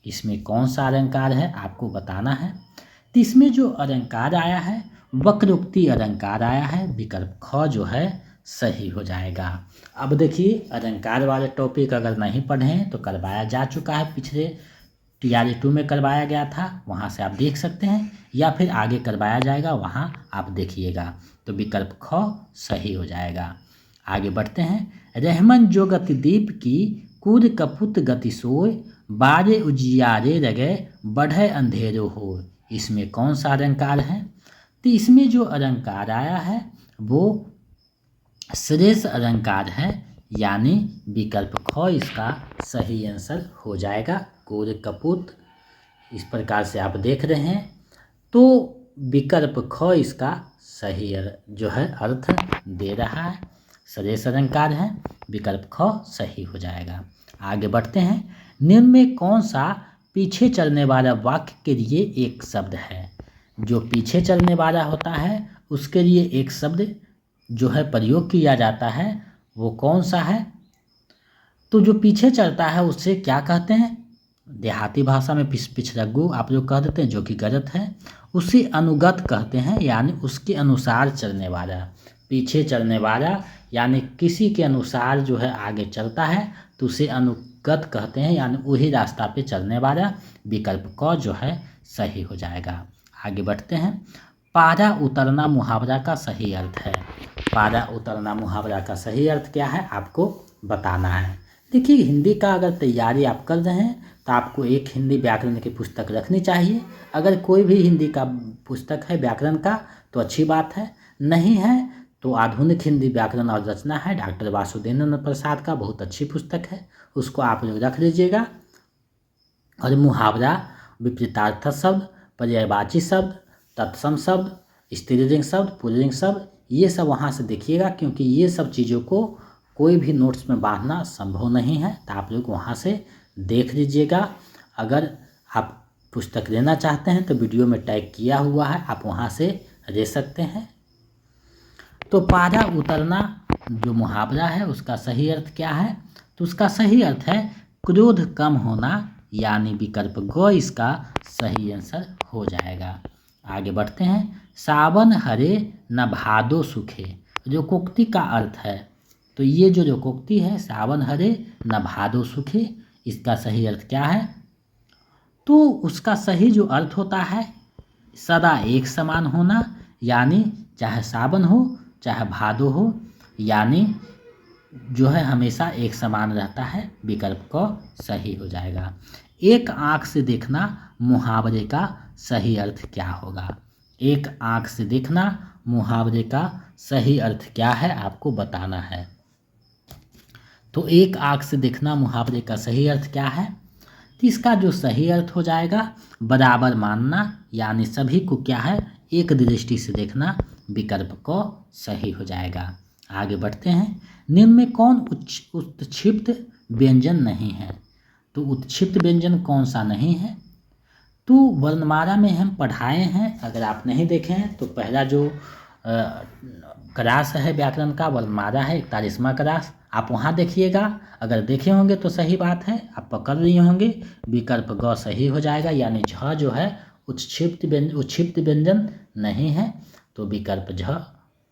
इसमें कौन सा अलंकार है आपको बताना है। तो इसमें जो अलंकार आया है वक्रोक्ति अलंकार आया है, विकल्प ख जो है सही हो जाएगा। अब देखिए अलंकार वाले टॉपिक अगर नहीं पढ़े तो करवाया जा चुका है, पिछले TRE 2 में करवाया गया था, वहाँ से आप देख सकते हैं, या फिर आगे करवाया जाएगा वहाँ आप देखिएगा। तो विकल्प ख सही हो जाएगा। आगे बढ़ते हैं। रहमन जो गति दीप की कूद कपुत गति सोय, बारे उजियारे रगे बढ़े अंधेरो हो, इसमें कौन सा अलंकार है? तो इसमें जो अलंकार आया है वो श्रेष्ठ अलंकार है, यानी विकल्प ख इसका सही आंसर हो जाएगा। कूद कपूत इस प्रकार से आप देख रहे हैं, तो विकल्प ख इसका सही जो है अर्थ दे रहा है, श्रेष्ठ अलंकार है, विकल्प ख सही हो जाएगा। आगे बढ़ते हैं। निम्न में कौन सा पीछे चलने वाला वाक्य के लिए एक शब्द है? जो पीछे चलने वाला होता है उसके लिए एक शब्द जो है प्रयोग किया जाता है, वो कौन सा है? तो जो पीछे चलता है उससे क्या कहते हैं? देहाती भाषा में पिछरग्गू आप लोग कह देते हैं, जो कि गलत है। उसे अनुगत कहते हैं, यानी उसके अनुसार चलने वाला। पीछे चलने वाला यानी किसी के अनुसार जो है आगे चलता है तो उसे अनुगत कहते हैं, यानी वही रास्ता पे चलने वाला। विकल्प क जो है सही हो जाएगा। आगे बढ़ते हैं। पारा उतरना मुहावरा का सही अर्थ है। पारा उतरना मुहावरा का सही अर्थ क्या है आपको बताना है। देखिए हिंदी का अगर तैयारी आप कर रहे हैं तो आपको एक हिंदी व्याकरण की पुस्तक रखनी चाहिए। अगर कोई भी हिंदी का पुस्तक है व्याकरण का तो अच्छी बात है, नहीं है तो आधुनिक हिंदी व्याकरण और रचना है डॉक्टर वासुदेव प्रसाद का, बहुत अच्छी पुस्तक है, उसको आप लोग रख लीजिएगा। और मुहावरा, विपरीतार्थ शब्द, पर्यायवाची शब्द, तत्सम शब्द, स्त्रीलिंग शब्द, पुल्लिंग शब्द, ये सब वहाँ से देखिएगा, क्योंकि ये सब चीज़ों को कोई भी नोट्स में बांधना संभव नहीं है, तो आप लोग वहाँ से देख लीजिएगा। अगर आप पुस्तक लेना चाहते हैं तो वीडियो में टैग किया हुआ है, आप वहाँ से ले सकते हैं। तो पारा उतरना जो मुहावरा है उसका सही अर्थ क्या है? तो उसका सही अर्थ है क्रोध कम होना, यानी विकल्प ग इसका सही आंसर हो जाएगा। आगे बढ़ते हैं। सावन हरे न भादो सूखे, जो कोक्ति का अर्थ है, तो ये जो कोक्ति है सावन हरे न भादो सूखे, इसका सही अर्थ क्या है? तो उसका सही जो अर्थ होता है सदा एक समान होना, यानी चाहे सावन हो चाहे भादो हो, यानी जो है हमेशा एक समान रहता है। विकल्प क सही हो जाएगा। एक आंख से देखना मुहावरे का सही अर्थ क्या होगा? एक आंख से देखना मुहावरे का सही अर्थ क्या है आपको बताना है। तो एक आंख से देखना मुहावरे का सही अर्थ क्या है? तो इसका जो सही अर्थ हो जाएगा बराबर मानना, यानी सभी को क्या है एक दृष्टि से देखना। विकल्प क सही हो जाएगा। आगे बढ़ते हैं। निम्न में कौन उत्क्षिप्त व्यंजन नहीं है? तो उत्क्षिप्त व्यंजन कौन सा नहीं है? तो वर्णमाला में हम पढ़ाए हैं, अगर आप नहीं देखे हैं तो पहला जो क्लास है व्याकरण का वर्णमाला है 41वां क्लास, आप वहाँ देखिएगा। अगर देखे होंगे तो सही बात है, आप पकड़ लिए होंगे। विकल्प ग सही हो जाएगा, यानी झ जो है उत्क्षिप्त व्यंजन नहीं है, तो विकल्प झ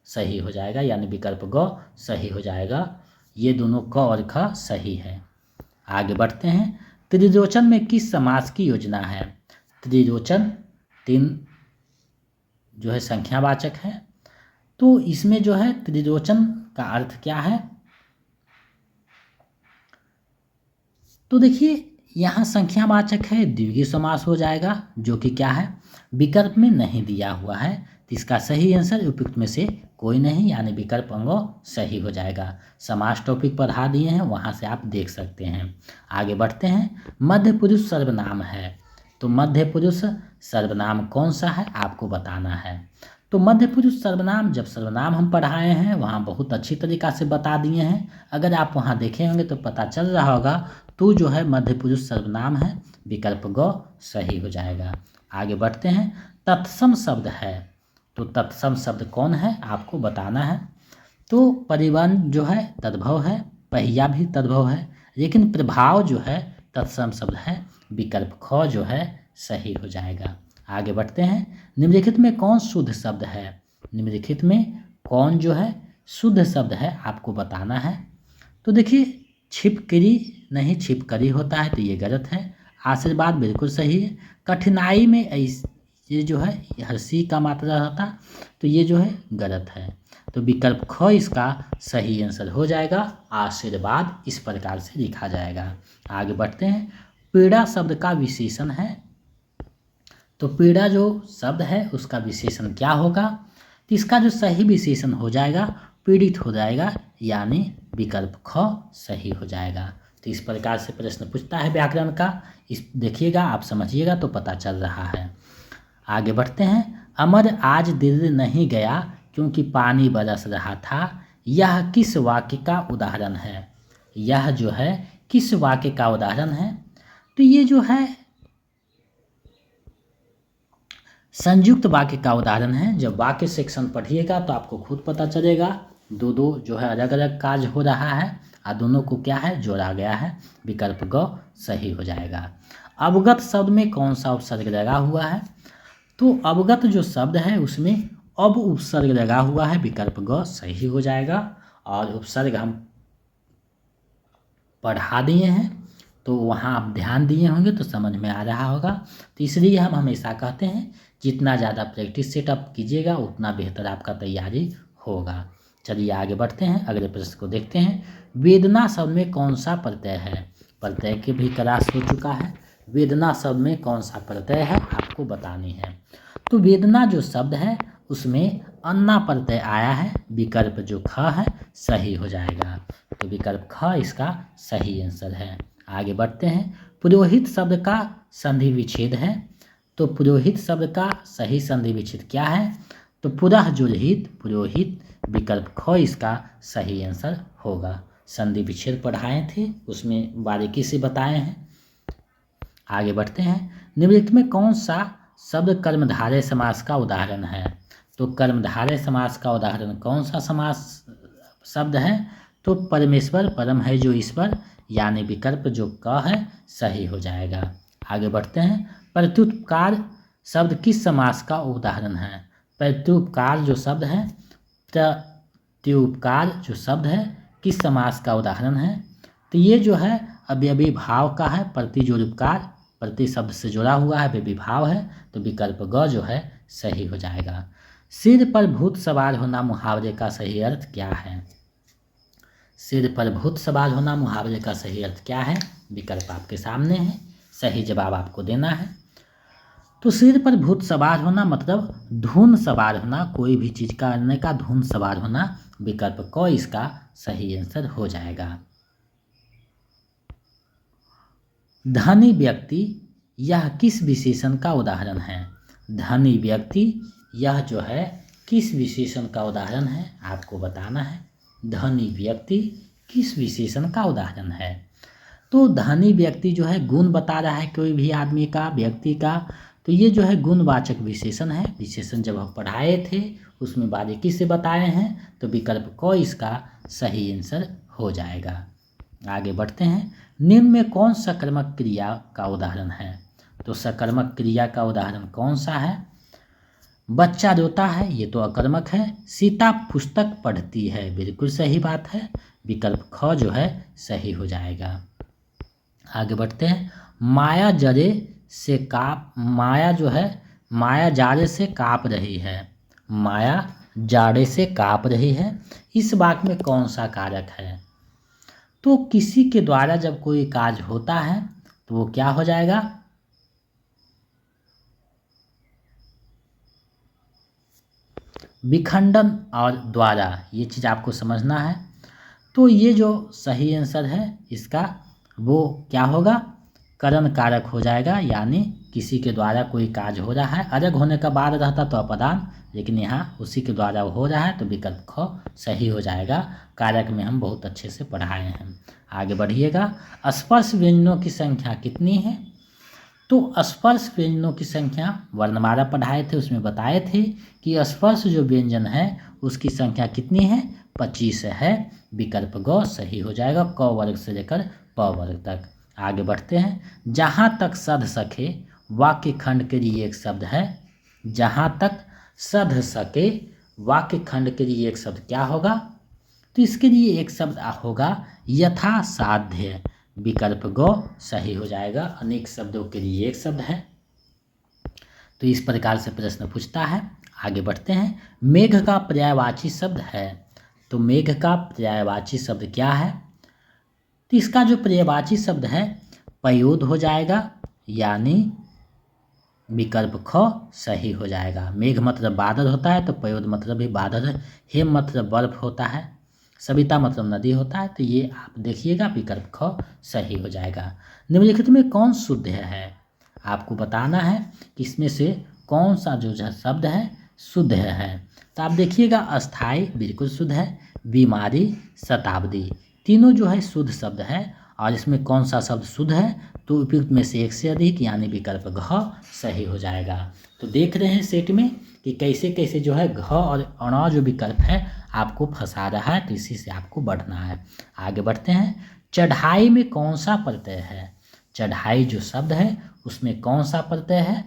सही हो जाएगा, यानी विकल्प ग सही हो जाएगा। ये दोनों क और ख सही है। आगे बढ़ते हैं। त्रिलोचन में किस समास की योजना है? त्रिलोचन 3 जो है संख्यावाचक है, तो इसमें जो है त्रिलोचन का अर्थ क्या है? तो देखिए यहाँ संख्यावाचक है, द्विगुणी समास हो जाएगा, जो कि क्या है विकल्प में नहीं दिया हुआ है। तो इसका सही आंसर उपयुक्त में से कोई नहीं, यानी विकल्प अंगो सही हो जाएगा। समास टॉपिक पढ़ा दिए हैं, वहाँ से आप देख सकते हैं। आगे बढ़ते हैं। मध्य पुरुष सर्वनाम है, तो मध्य पुरुष सर्वनाम कौन सा है आपको बताना है। तो मध्य पुरुष सर्वनाम, जब सर्वनाम हम पढ़ाए हैं वहाँ बहुत अच्छी तरीक़ा से बता दिए हैं। अगर आप वहाँ देखे होंगे तो पता चल रहा होगा। तो जो है मध्य पुरुष सर्वनाम है, विकल्प ग सही हो जाएगा। आगे बढ़ते हैं। तत्सम शब्द है, तो तत्सम शब्द कौन है आपको बताना है। तो परिवहन जो है तद्भव है, पहिया भी तद्भव है, लेकिन प्रभाव जो है तत्सम शब्द है, विकल्प ख जो है सही हो जाएगा। आगे बढ़ते हैं। निम्नलिखित में कौन शुद्ध शब्द है, निम्नलिखित में कौन जो है शुद्ध शब्द है आपको बताना है। तो देखिए, छिपकली नहीं छिपकली होता है, तो ये गलत है। आशीर्वाद बिल्कुल सही है। कठिनाई में ये जो है हर्षी का मात्रा होता, तो ये जो है गलत है। तो विकल्प ख इसका सही आंसर हो जाएगा। आशीर्वाद इस प्रकार से लिखा जाएगा। आगे बढ़ते हैं। पीड़ा शब्द का विशेषण है, तो पीड़ा जो शब्द है उसका विशेषण क्या होगा। तो इसका जो सही विशेषण हो जाएगा पीड़ित हो जाएगा, यानी विकल्प ख सही हो जाएगा। तो इस प्रकार से प्रश्न पूछता है व्याकरण का, इस देखिएगा आप समझिएगा तो पता चल रहा है। आगे बढ़ते हैं। अमर आज दिल्ली नहीं गया क्योंकि पानी बरस रहा था, यह किस वाक्य का उदाहरण है। यह जो है किस वाक्य का उदाहरण है। तो ये जो है संयुक्त वाक्य का उदाहरण है। जब वाक्य सेक्शन पढ़िएगा तो आपको खुद पता चलेगा। दो जो है अलग अलग कार्य हो रहा है और दोनों को क्या है जोड़ा गया है, विकल्प ग सही हो जाएगा। अवगत शब्द में कौन सा उपसर्ग लगा हुआ है। तो अवगत जो शब्द है उसमें अब उपसर्ग लगा हुआ है, विकल्प ग सही हो जाएगा। और उपसर्ग हम पढ़ा दिए हैं, तो वहाँ आप ध्यान दिए होंगे तो समझ में आ रहा होगा। तो इसलिए हम हमेशा कहते हैं जितना ज़्यादा प्रैक्टिस सेटअप कीजिएगा उतना बेहतर आपका तैयारी होगा। चलिए आगे बढ़ते हैं, अगले प्रश्न को देखते हैं। वेदना शब्द में कौन सा प्रत्यय है। प्रत्यय के भी क्लास हो चुका है। वेदना शब्द में कौन सा प्रत्यय है आपको बतानी है। तो वेदना जो शब्द है उसमें अन्ना प्रत्यय आया है, विकल्प जो ख है सही हो जाएगा। तो विकल्प ख इसका सही आंसर है। आगे बढ़ते हैं। पुरोहित शब्द का संधि विच्छेद है, तो पुरोहित शब्द का सही संधि विच्छेद क्या है। तो पुरः जुरहित पुरोहित, विकल्प ख इसका सही आंसर होगा। संधि विच्छेद पढ़ाए थे, उसमें बारीकी से बताए हैं। आगे बढ़ते हैं। निम्नलिखित में कौन सा शब्द कर्मधारय समास का उदाहरण है। तो कर्मधारय समास का उदाहरण कौन सा समास शब्द है। तो परमेश्वर, परम है जो ईश्वर, यानी विकल्प जो क है सही हो जाएगा। आगे बढ़ते हैं। प्रत्युपकार शब्द किस समास का उदाहरण है। प्रत्युपकार जो शब्द है, प्रत्युपकार जो शब्द है किस समास का उदाहरण है। तो ये जो है अवयवी भाव का है। प्रति जो उपकार, प्रति शब्द से जुड़ा हुआ है, अवयवी भाव है, तो विकल्प ग जो है सही हो जाएगा। सिर पर भूत सवार होना मुहावरे का सही अर्थ क्या है। सिर पर भूत सवार होना मुहावरे का सही अर्थ क्या है, विकल्प आपके सामने है, सही जवाब आपको देना है। तो सिर पर भूत सवार होना मतलब धुन सवार होना, कोई भी चीज का करने का धुन सवार होना, विकल्प क इसका सही आंसर हो जाएगा। धनी व्यक्ति यह किस विशेषण का उदाहरण है। धनी व्यक्ति यह जो है किस विशेषण का उदाहरण है आपको बताना है। धनी व्यक्ति किस विशेषण का उदाहरण है। तो धनी व्यक्ति जो है गुण बता रहा है कोई भी आदमी का, व्यक्ति का, तो ये जो है गुणवाचक विशेषण है। विशेषण जब हम पढ़ाए थे उसमें बारीकी से बताए हैं, तो विकल्प क इसका सही आंसर हो जाएगा। आगे बढ़ते हैं। निम्न में कौन सकर्मक क्रिया का उदाहरण है। तो सकर्मक क्रिया का उदाहरण कौन सा है। बच्चा रोता है, ये तो अकर्मक है। सीता पुस्तक पढ़ती है, बिल्कुल सही बात है, विकल्प ख जो है सही हो जाएगा। आगे बढ़ते हैं। माया जरे से काप, माया जो है माया जाड़े से काँप रही है। माया जाड़े से काँप रही है, इस वाक्य में कौन सा कारक है। तो किसी के द्वारा जब कोई कार्य होता है तो वो क्या हो जाएगा, विखंडन और द्वारा, ये चीज़ आपको समझना है। तो ये जो सही आंसर है इसका वो क्या होगा, करण कारक हो जाएगा, यानी किसी के द्वारा कोई कार्य हो रहा है, अलग होने का बाद रहता तो अपदान, लेकिन यहाँ उसी के द्वारा हो रहा है तो विकल्प ख सही हो जाएगा। कारक में हम बहुत अच्छे से पढ़ाए हैं। आगे बढ़िएगा। स्पर्श व्यंजनों की संख्या कितनी है? तो स्पर्श व्यंजनों की संख्या वर्णमाला पढ़ाए थे, उसमें बताए थे कि स्पर्श जो व्यंजन है उसकी संख्या कितनी है, 25 है। विकल्प ग सही हो जाएगा, क वर्ग से लेकर प वर्ग तक। आगे बढ़ते हैं। जहाँ तक सध सके वाक्य खंड के लिए एक शब्द है। जहाँ तक सध सके वाक्य खंड के लिए एक शब्द क्या होगा? तो इसके लिए एक शब्द होगा यथा साध्य। विकल्प ग सही हो जाएगा। अनेक शब्दों के लिए एक शब्द है। तो इस प्रकार से प्रश्न पूछता है। आगे बढ़ते हैं। मेघ का पर्यायवाची शब्द है। तो मेघ का पर्यायवाची शब्द क्या है? तो इसका जो पर्यायवाची शब्द है पयोद हो जाएगा, यानी विकल्प ख सही हो जाएगा। मेघ मतलब बादल होता है, तो पयोद मतलब भी बादल है। हेम मतलब बर्फ होता है। सविता मतलब नदी होता है। तो ये आप देखिएगा, विकल्प ख सही हो जाएगा। निम्नलिखित में कौन शुद्ध है? आपको बताना है कि इसमें से कौन सा जो शब्द है शुद्ध है। तो आप देखिएगा, अस्थाई बिल्कुल शुद्ध है, बीमारी, शताब्दी, तीनों जो है शुद्ध शब्द है। और इसमें कौन सा शब्द शुद्ध है? तो उपयुक्त में से एक से अधिक, यानी विकल्प घ सही हो जाएगा। तो देख रहे हैं सेट में कि कैसे कैसे जो है घ और अण जो विकल्प है आपको फंसा रहा है, तो इसी से आपको बढ़ना है। आगे बढ़ते हैं। चढ़ाई में कौन सा प्रत्यय है? चढ़ाई जो शब्द है उसमें कौन सा प्रत्यय है?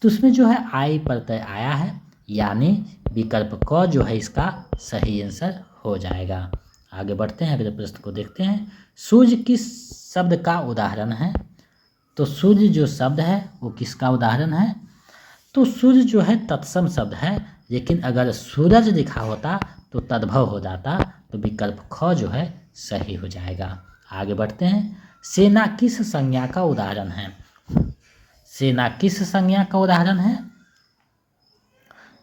तो उसमें जो है आई प्रत्यय आया है, यानी विकल्प क जो है इसका सही आंसर हो जाएगा। आगे बढ़ते हैं, अगले प्रश्न को देखते हैं। सूर्य किस शब्द का उदाहरण है? तो सूर्य जो शब्द है वो किसका उदाहरण है? तो सूर्य जो है तत्सम शब्द है, लेकिन अगर सूरज लिखा होता तो तद्भव हो जाता। तो विकल्प ख जो है सही हो जाएगा। आगे बढ़ते हैं। सेना किस संज्ञा का उदाहरण है? सेना किस संज्ञा का उदाहरण है?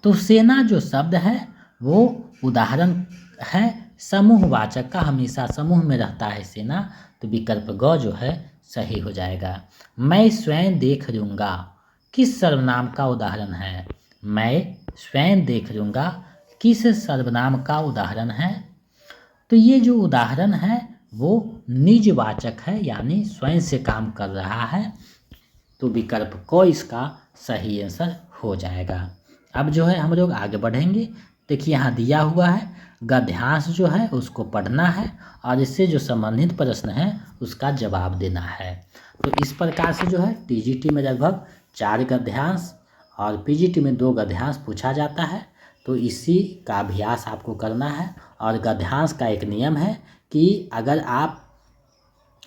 तो सेना जो शब्द है वो उदाहरण है समूहवाचक का, हमेशा समूह में रहता है सेना। तो विकल्प ग जो है सही हो जाएगा। मैं स्वयं देख लूँगा किस सर्वनाम का उदाहरण है? मैं स्वयं देख लूँगा किस सर्वनाम का उदाहरण है? तो ये जो उदाहरण है वो निजवाचक है, यानी स्वयं से काम कर रहा है। तो विकल्प क इसका सही आंसर हो जाएगा। अब जो है हम लोग आगे बढ़ेंगे। देखिए यहाँ दिया हुआ है, गद्यांश जो है उसको पढ़ना है और इससे जो संबंधित प्रश्न है उसका जवाब देना है। तो इस प्रकार से जो है टीजीटी में लगभग 4 गद्यांश और पीजीटी में 2 गद्यांश पूछा जाता है। तो इसी का अभ्यास आपको करना है। और गद्यांश का एक नियम है कि अगर आप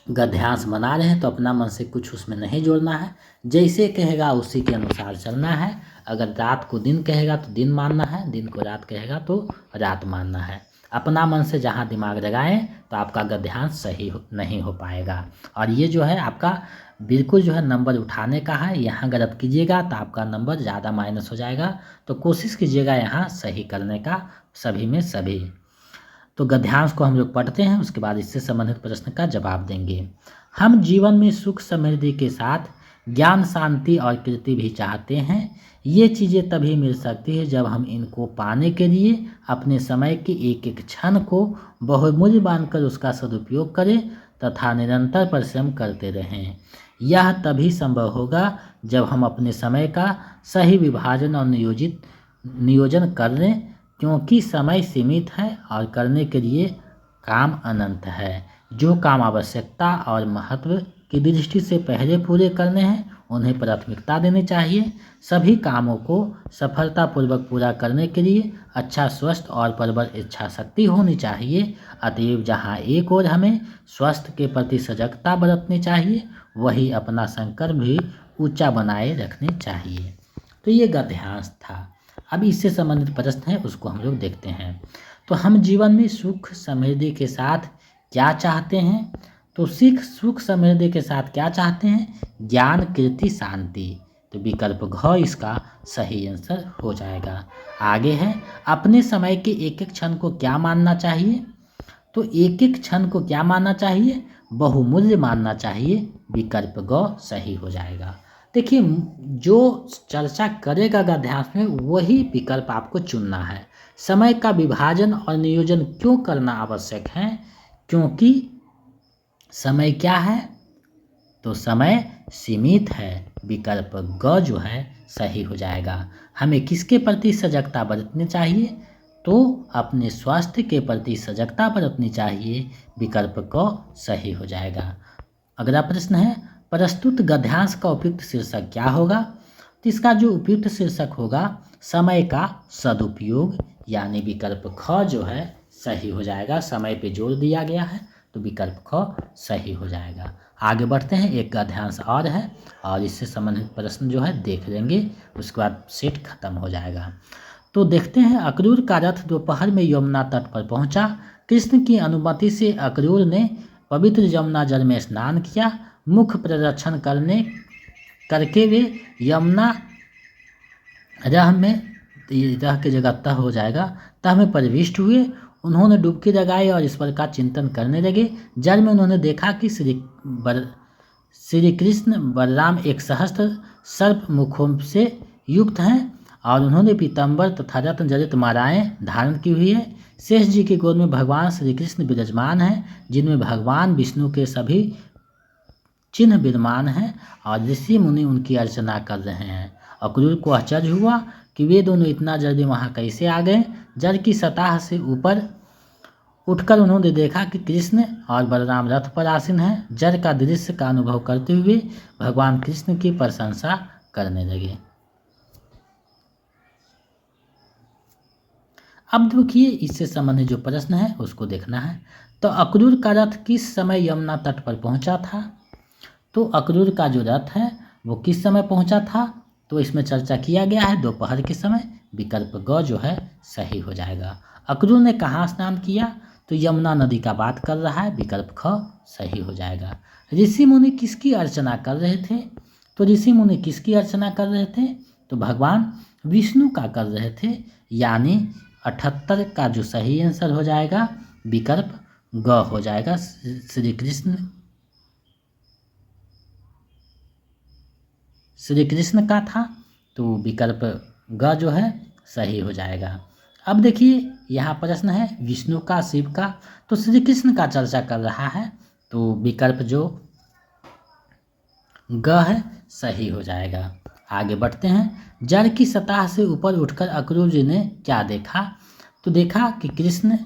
गद्यांश बना रहे हैं तो अपना मन से कुछ उसमें नहीं जोड़ना है, जैसे कहेगा उसी के अनुसार चलना है। अगर रात को दिन कहेगा तो दिन मानना है, दिन को रात कहेगा तो रात मानना है। अपना मन से जहाँ दिमाग लगाएं तो आपका गद्यांश सही नहीं हो पाएगा। और ये जो है आपका बिल्कुल जो है नंबर उठाने का है। यहाँ गलत कीजिएगा तो आपका नंबर ज़्यादा माइनस हो जाएगा। तो कोशिश कीजिएगा यहाँ सही करने का, सभी में सभी। तो गद्यांश को हम लोग पढ़ते हैं, उसके बाद इससे संबंधित प्रश्न का जवाब देंगे। हम जीवन में सुख समृद्धि के साथ ज्ञान, शांति और कीर्ति भी चाहते हैं। ये चीज़ें तभी मिल सकती है जब हम इनको पाने के लिए अपने समय के एक एक क्षण को बहुमूल्य मानकर उसका सदुपयोग करें तथा निरंतर परिश्रम करते रहें। यह तभी संभव होगा जब हम अपने समय का सही विभाजन और नियोजन कर लें, क्योंकि समय सीमित है और करने के लिए काम अनंत है। जो काम आवश्यकता और महत्व की दृष्टि से पहले पूरे करने हैं उन्हें प्राथमिकता देनी चाहिए। सभी कामों को सफलतापूर्वक पूरा करने के लिए अच्छा स्वस्थ और प्रबल इच्छा शक्ति होनी चाहिए। अतएव जहाँ एक ओर हमें स्वास्थ्य के प्रति सजगता बरतनी चाहिए, वही अपना संकल्प भी ऊंचा बनाए रखनी चाहिए। तो ये गद्यांश था। अभी इससे संबंधित प्रश्न है उसको हम लोग देखते हैं। तो हम जीवन में सुख समृद्धि के साथ क्या चाहते हैं? तो सुख समृद्धि के साथ क्या चाहते हैं? ज्ञान, कीर्ति, शांति। तो विकल्प घ इसका सही आंसर हो जाएगा। आगे है, अपने समय के एक एक क्षण को क्या मानना चाहिए? तो एक एक क्षण को क्या मानना चाहिए? बहुमूल्य मानना चाहिए। विकल्प ग सही हो जाएगा। देखिए, जो चर्चा करेगा गद्यांश में वही विकल्प आपको चुनना है। समय का विभाजन और नियोजन क्यों करना आवश्यक है? क्योंकि समय क्या है? तो समय सीमित है। विकल्प ग जो है सही हो जाएगा। हमें किसके प्रति सजगता बरतनी चाहिए? तो अपने स्वास्थ्य के प्रति सजगता बरतनी चाहिए। विकल्प क सही हो जाएगा। अगला प्रश्न है, प्रस्तुत गद्यांश का उपयुक्त शीर्षक क्या होगा? तो इसका जो उपयुक्त शीर्षक होगा, समय का सदुपयोग, यानी विकल्प ख जो है सही हो जाएगा। समय पे जोर दिया गया है तो विकल्प ख सही हो जाएगा। आगे बढ़ते हैं, एक गद्यांश और है और इससे संबंधित प्रश्न जो है देख लेंगे, उसके बाद सेट खत्म हो जाएगा। तो देखते हैं, अक्रूर का रथ दोपहर में यमुना तट पर पहुंचा। कृष्ण की अनुमति से अक्रूर ने पवित्र यमुना जल में स्नान किया। मुख प्रदक्षिण करके वे यमुना रह की जगह तह हो जाएगा, तह में प्रविष्ट हुए। उन्होंने डुबकी लगाई और ईश्वर का चिंतन करने लगे। जल में उन्होंने देखा कि श्री कृष्ण बलराम एक सहस्त्र सर्प मुखों से युक्त हैं और उन्होंने पीताम्बर तथा रत्न जड़ित मालाएं धारण की हुई है। शेष जी की गोद में भगवान श्री कृष्ण विराजमान हैं, जिनमें भगवान विष्णु के सभी चिन्ह विद्यमान हैं और ऋषि मुनि उनकी अर्चना कर रहे हैं। अक्रूर को आश्चर्य हुआ कि वे दोनों इतना जल्दी वहाँ कैसे आ गए। जल की सतह से ऊपर उठकर उन्होंने देखा कि कृष्ण और बलराम रथ पर आसीन हैं। जल का दृश्य का अनुभव करते हुए भगवान कृष्ण की प्रशंसा करने लगे। अब देखिए, इससे संबंधित जो प्रश्न है उसको देखना है। तो अक्रूर का रथ किस समय यमुना तट पर पहुंचा था? तो अक्रूर का जो रथ है वो किस समय पहुंचा था? तो इसमें चर्चा किया गया है दोपहर के समय। विकल्प ग जो है सही हो जाएगा। अक्रूर ने कहाँ स्नान किया? तो यमुना नदी का बात कर रहा है। विकल्प ख सही हो जाएगा। ऋषि मुनि किसकी अर्चना कर रहे थे? तो ऋषि मुनि किसकी अर्चना कर रहे थे? तो भगवान विष्णु का कर रहे थे, यानी 78 का जो सही आंसर हो जाएगा विकल्प ग हो जाएगा। श्री कृष्ण का था, तो विकल्प ग जो है सही हो जाएगा। अब देखिए, यहाँ प्रश्न है विष्णु का, शिव का, तो श्री कृष्ण का चर्चा कर रहा है, तो विकल्प जो ग है सही हो जाएगा। आगे बढ़ते हैं, जल की सतह से ऊपर उठकर अक्रूर जी ने क्या देखा? तो देखा कि कृष्ण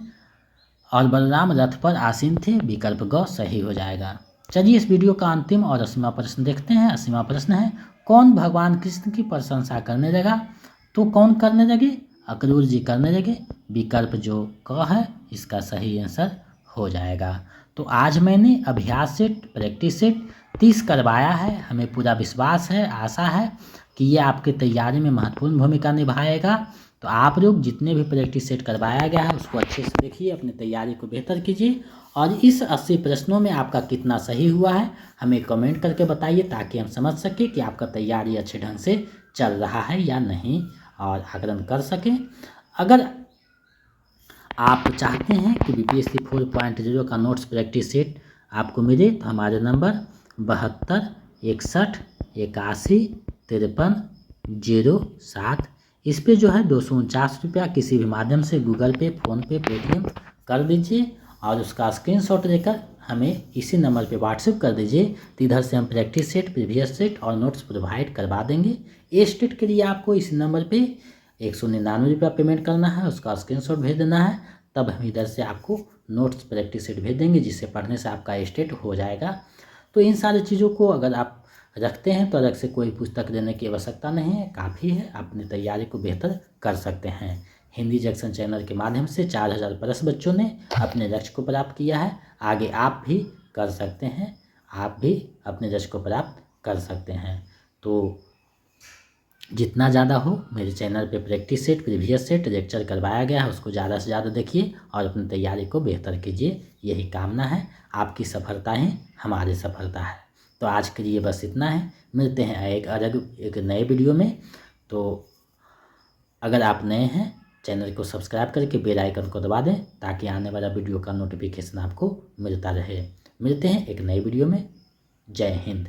और बलराम रथ पर आसीन थे। विकल्प ग सही हो जाएगा। चलिए, इस वीडियो का अंतिम और 80वां प्रश्न देखते हैं। 80वां प्रश्न है, कौन भगवान कृष्ण की प्रशंसा करने लगा? तो कौन करने लगे? अक्रूर जी करने लगे। विकल्प जो क है इसका सही आंसर हो जाएगा। तो आज मैंने अभ्यास सेट, प्रैक्टिस सेट 30 करवाया है। हमें पूरा विश्वास है, आशा है कि ये आपकी तैयारी में महत्वपूर्ण भूमिका निभाएगा। तो आप लोग जितने भी प्रैक्टिस सेट करवाया गया है उसको अच्छे से देखिए, अपनी तैयारी को बेहतर कीजिए और इस 80 प्रश्नों में आपका कितना सही हुआ है हमें कमेंट करके बताइए, ताकि हम समझ सकें कि आपका तैयारी अच्छे ढंग से चल रहा है या नहीं और आकलन कर सकें। अगर आप चाहते हैं कि BPSC 4.0 का नोट्स प्रैक्टिस सेट आपको मिले तो हमारे नंबर 72 61 81 53 07 इस पे जो है 249 रुपया किसी भी माध्यम से गूगल पे, फ़ोनपे, पेटीएम कर दीजिए और उसका स्क्रीनशॉट लेकर हमें इसी नंबर पे व्हाट्सएप कर दीजिए। तो इधर से हम प्रैक्टिस सेट, प्रीवियस सेट और नोट्स प्रोवाइड करवा देंगे। ए स्टेट के लिए आपको इस नंबर पे 199 रुपया पेमेंट करना है, उसका स्क्रीनशॉट भेज देना है, तब हम इधर से आपको नोट्स प्रैक्टिस सेट भेज देंगे, जिससे पढ़ने से आपका स्टेट हो जाएगा। तो इन सारी चीज़ों को अगर आप रखते हैं तो अलग से कोई पुस्तक लेने की आवश्यकता नहीं है, काफ़ी है, अपनी तैयारी को बेहतर कर सकते हैं। हिंदी जंक्शन चैनल के माध्यम से 4000 प्लस बच्चों ने अपने लक्ष्य को प्राप्त किया है। आगे आप भी कर सकते हैं, आप भी अपने लक्ष्य को प्राप्त कर सकते हैं। तो जितना ज़्यादा हो मेरे चैनल पे practice set, previous set, lecture करवाया गया है उसको ज़्यादा से ज़्यादा देखिए और अपनी तैयारी को बेहतर कीजिए। यही कामना है। आपकी सफलता ही हमारी सफलता है। तो आज के लिए बस इतना है, मिलते हैं एक नए वीडियो में। तो अगर आप नए हैं चैनल को सब्सक्राइब करके बेल आइकन को दबा दें ताकि आने वाला वीडियो का नोटिफिकेशन आपको मिलता रहे। मिलते हैं एक नए वीडियो में। जय हिंद।